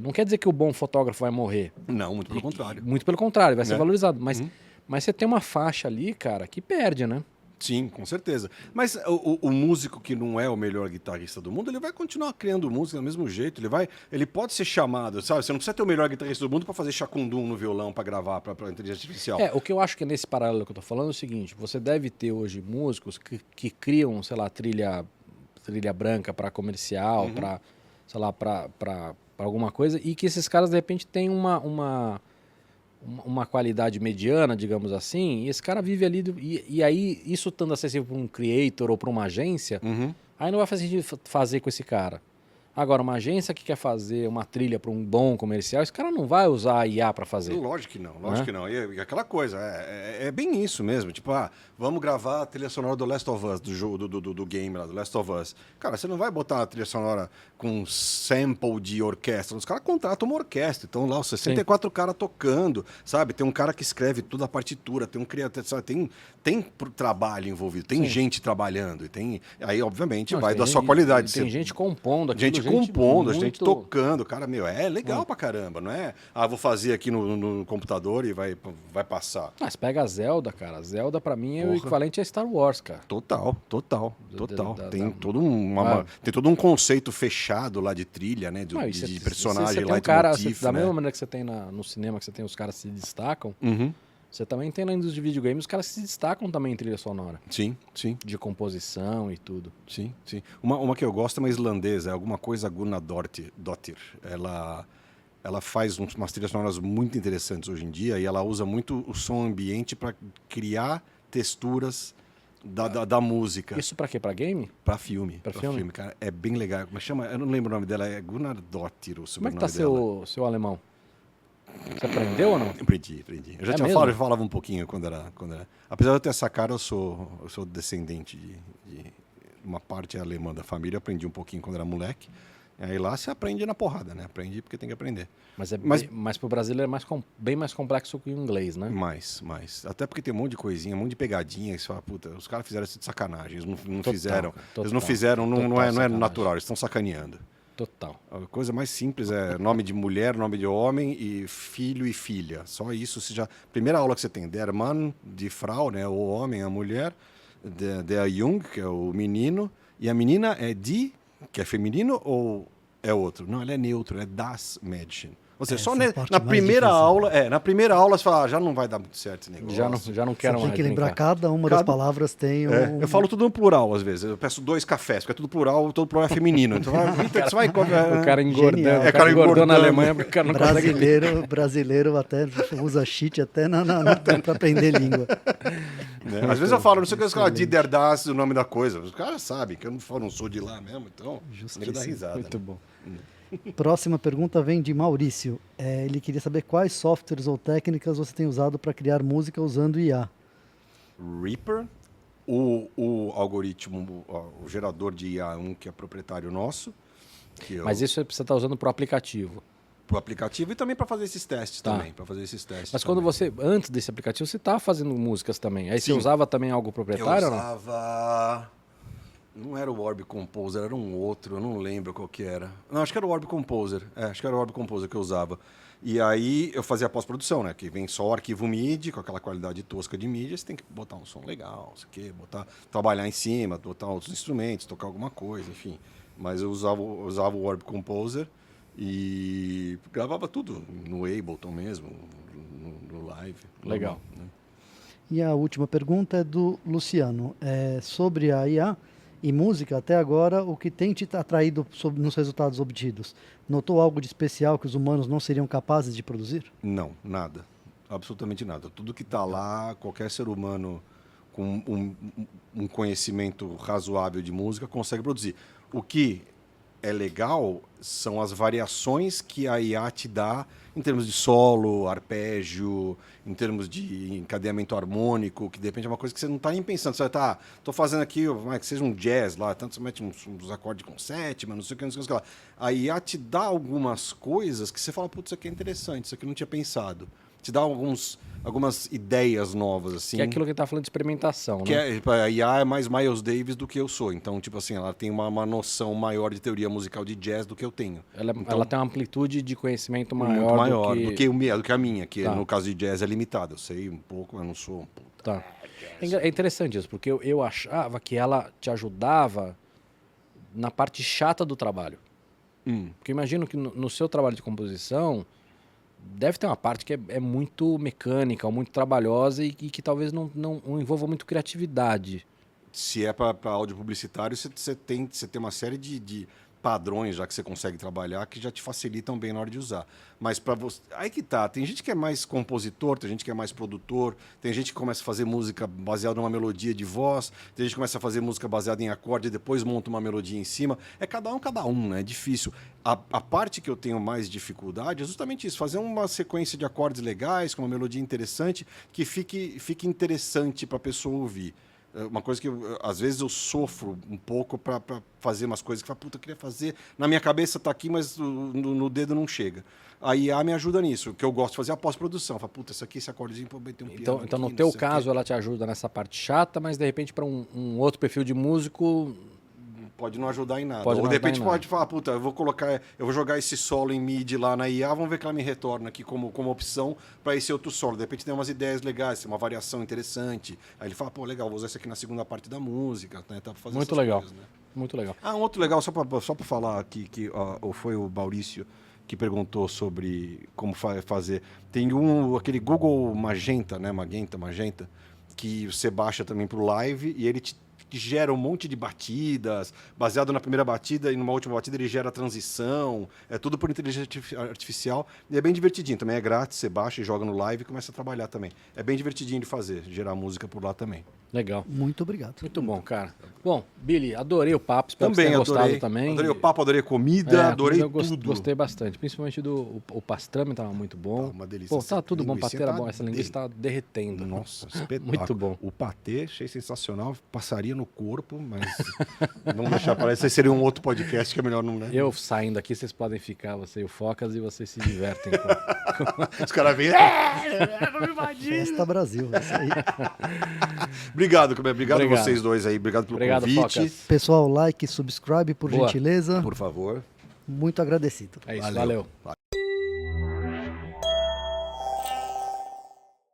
A: não quer dizer que o bom fotógrafo vai morrer.
B: Não, muito pelo contrário.
A: Muito pelo contrário, vai ser valorizado. Mas você tem uma faixa ali, cara, que perde, né?
B: Sim, com certeza. Mas o músico que não é o melhor guitarrista do mundo, ele vai continuar criando música do mesmo jeito. Ele pode ser chamado, sabe? Você não precisa ter o melhor guitarrista do mundo para fazer chacundum no violão, para gravar para inteligência artificial.
A: O que eu acho que é nesse paralelo que eu tô falando é o seguinte: você deve ter hoje músicos que criam, sei lá, trilha branca para comercial, para, sei lá, para alguma coisa, e que esses caras de repente têm uma qualidade mediana, digamos assim, e esse cara vive ali, e aí isso estando acessível para um creator ou para uma agência, aí não vai fazer sentido fazer com esse cara. Agora, uma agência que quer fazer uma trilha para um bom comercial, esse cara não vai usar a IA para fazer.
B: Lógico que não. E aquela coisa, é bem isso mesmo. Tipo, vamos gravar a trilha sonora do Last of Us, do jogo, do game lá, do Last of Us. Cara, você não vai botar a trilha sonora com sample de orquestra. Os caras contratam uma orquestra. Então lá, os 64 caras tocando, sabe? Tem um cara que escreve toda a partitura, tem um criador, tem trabalho envolvido, tem gente trabalhando. Aí, obviamente, vai da sua qualidade.
A: Tem gente compondo aqui.
B: Gente compondo, gente tocando. Cara, é legal pra caramba, não é? Vou fazer aqui no computador e vai passar.
A: Mas pega a Zelda, cara. A Zelda, pra mim, é o equivalente a Star Wars, cara.
B: Total. Tem todo um conceito fechado lá de trilha, né? De personagem, leitmotiv,
A: da mesma maneira que você tem no cinema, que você tem os caras que se destacam, você também tem na indústria de videogames os caras que se destacam também em trilha sonora.
B: Sim.
A: De composição e tudo.
B: Sim. Uma que eu gosto é uma islandesa, é alguma coisa Gunnadóttir. Ela faz umas trilhas sonoras muito interessantes hoje em dia e ela usa muito o som ambiente para criar texturas da música.
A: Isso pra quê? Pra game?
B: Pra filme. Pra filme, cara. É bem legal. Como chama? Eu não lembro o nome dela. É Gunnadóttir o sobrenome dela.
A: Como é que tá seu alemão? Você aprendeu ou não?
B: Aprendi. Eu já falava um pouquinho quando era. Apesar de eu ter essa cara, eu sou descendente de uma parte alemã da família. Eu aprendi um pouquinho quando era moleque. Aí lá você aprende na porrada, né? Aprende porque tem que aprender.
A: Mas pro brasileiro é bem mais complexo que o inglês, né?
B: Mais. Até porque tem um monte de coisinha, um monte de pegadinha. E você fala, puta, os caras fizeram isso de sacanagem. Eles não fizeram. Eles não fizeram, não é natural, eles estão sacaneando.
A: Total.
B: A coisa mais simples é nome de mulher, nome de homem e filho e filha. Só isso. Primeira aula que você tem, der Mann, de Frau, né? O homem, a mulher, der Jung, que é o menino, e a menina é die, que é feminino ou é outro? Não, ela é neutro, é das Mädchen. Ou seja, só na primeira aula, você fala, já não vai dar muito certo esse negócio.
A: Já não quero
C: mais. Tem que lembrar,
A: brincar.
C: cada uma das palavras tem
B: Eu falo tudo no plural, às vezes. Eu peço 2 cafés, porque é tudo plural, todo plural é feminino. Então, você vai...
A: O cara engordando.
C: O
A: cara engordou na Alemanha, porque o cara não
C: brasileiro até usa cheat até para aprender língua.
B: Às vezes eu falo, não sei o que, os caras de der das, o nome da coisa. Os caras sabem que eu não sou de lá mesmo, então ele dá risada.
A: Muito bom.
C: Próxima pergunta vem de Maurício. Ele queria saber quais softwares ou técnicas você tem usado para criar música usando IA.
B: Reaper, o algoritmo, o gerador de IA, que é proprietário nosso.
A: Mas isso você está usando para o aplicativo?
B: Para o aplicativo e também para fazer esses testes também.
A: Mas quando antes desse aplicativo, você estava fazendo músicas também. Aí você usava também algo proprietário?
B: Eu usava... Não era o Orb Composer, era um outro, eu não lembro qual que era. Não, acho que era o Orb Composer. Acho que era o Orb Composer que eu usava. E aí eu fazia a pós-produção, né? Que vem só o arquivo MIDI, com aquela qualidade tosca de mídia, você tem que botar um som legal, trabalhar em cima, botar outros instrumentos, tocar alguma coisa, enfim. Mas eu usava o Warp Composer e gravava tudo no Ableton mesmo, no Live.
A: Legal.
B: Né?
C: E a última pergunta é do Luciano. Sobre a IA e música, até agora, o que tem te atraído nos resultados obtidos? Notou algo de especial que os humanos não seriam capazes de produzir?
B: Não, nada. Absolutamente nada. Tudo que está lá, qualquer ser humano com um conhecimento razoável de música consegue produzir. O que é legal são as variações que a IA te dá em termos de solo, arpégio, em termos de encadeamento harmônico, que de repente é uma coisa que você não está nem pensando. Você tá, tô fazendo aqui, que seja um jazz lá, tanto você mete uns acordes com sétima, não sei o que, não sei o que lá. A IA te dá algumas coisas que você fala, putz, isso aqui é interessante, isso aqui eu não tinha pensado. Te dá algumas ideias novas, assim.
A: Que é aquilo que tá falando de experimentação,
B: Que
A: né?
B: a IA é mais Miles Davis do que eu sou. Então, tipo assim, ela tem uma noção maior de teoria musical de jazz do que eu tenho.
A: Ela tem uma amplitude de conhecimento
B: Muito
A: maior,
B: maior
A: do que...
B: do que a minha, que
A: Tá.
B: no caso de jazz é limitada. Eu sei um pouco, mas não sou um puta.
A: Tá. É interessante isso, porque eu achava que ela te ajudava na parte chata do trabalho. Porque eu imagino que no seu trabalho de composição deve ter uma parte que é muito mecânica, ou muito trabalhosa e que talvez não envolva muito criatividade.
B: Se é para áudio publicitário, você tem uma série de padrões já que você consegue trabalhar que já te facilitam bem na hora de usar. Mas para você. Aí que tá. Tem gente que é mais compositor, tem gente que é mais produtor, tem gente que começa a fazer música baseada numa melodia de voz, tem gente que começa a fazer música baseada em acorde e depois monta uma melodia em cima. É cada um, né? É difícil. A parte que eu tenho mais dificuldade é justamente isso: fazer uma sequência de acordes legais, com uma melodia interessante, que fique interessante para a pessoa ouvir. Uma coisa que às vezes eu sofro um pouco para fazer umas coisas que eu falo, puta, eu queria fazer. Na minha cabeça tá aqui, mas no dedo não chega. A IA me ajuda nisso. O que eu gosto de fazer é a pós-produção. Falo, puta, esse acordezinho, pô, tem um piano
A: Então
B: aqui,
A: no teu
B: não sei o
A: caso,
B: quê.
A: ela te ajuda nessa parte chata, mas de repente para um outro perfil de músico...
B: Pode não ajudar em nada.
A: Pode
B: Ou
A: não
B: de
A: ajudar
B: repente
A: em nada.
B: pode falar, puta, eu vou jogar esse solo em MIDI lá na IA, vamos ver que ela me retorna aqui como opção para esse outro solo. De repente tem umas ideias legais, tem uma variação interessante. Aí ele fala, pô, legal, vou usar isso aqui na segunda parte da música, né? Tá pra fazer
A: Muito
B: essas
A: legal.
B: coisas, né?
A: Muito legal.
B: Um outro legal, só para falar aqui, ou foi o Maurício que perguntou sobre como fazer. Tem aquele Google Magenta, né? Magenta, que você baixa também para o live e ele te gera um monte de batidas, baseado na primeira batida e numa última batida ele gera a transição, é tudo por inteligência artificial e é bem divertidinho, também é grátis, você baixa e joga no live e começa a trabalhar também. É bem divertidinho de fazer, gerar música por lá também.
A: Legal.
C: Muito obrigado.
A: Muito bom, cara. Bom, Billy, adorei o papo, espero que você
B: Também
A: tenha gostado
B: adorei,
A: também.
B: adorei o papo, adorei a comida, adorei tudo.
A: Gostei bastante, principalmente o pastrame tava muito bom.
B: Tá uma delícia.
A: Pô, tá tudo bom,
B: Linguiça
A: patê era
B: tá
A: bom, essa linguiça tá derretendo.
B: Nossa, espetáculo.
A: Muito bom.
B: O patê, achei sensacional, passaria no corpo, mas vamos deixar para isso. Aí seria um outro podcast que é melhor não, né?
A: Eu saindo aqui, vocês podem ficar, você e o Focas, e vocês se divertem com...
B: Os caras vêm.
C: Festa Brasil, é isso aí.
B: Obrigado a
A: Obrigado.
B: vocês dois aí. Obrigado pelo convite.
A: Focas.
C: Pessoal, like, subscribe, por
A: Boa.
C: gentileza.
B: Por favor.
C: Muito agradecido.
A: É isso, valeu.
B: Valeu.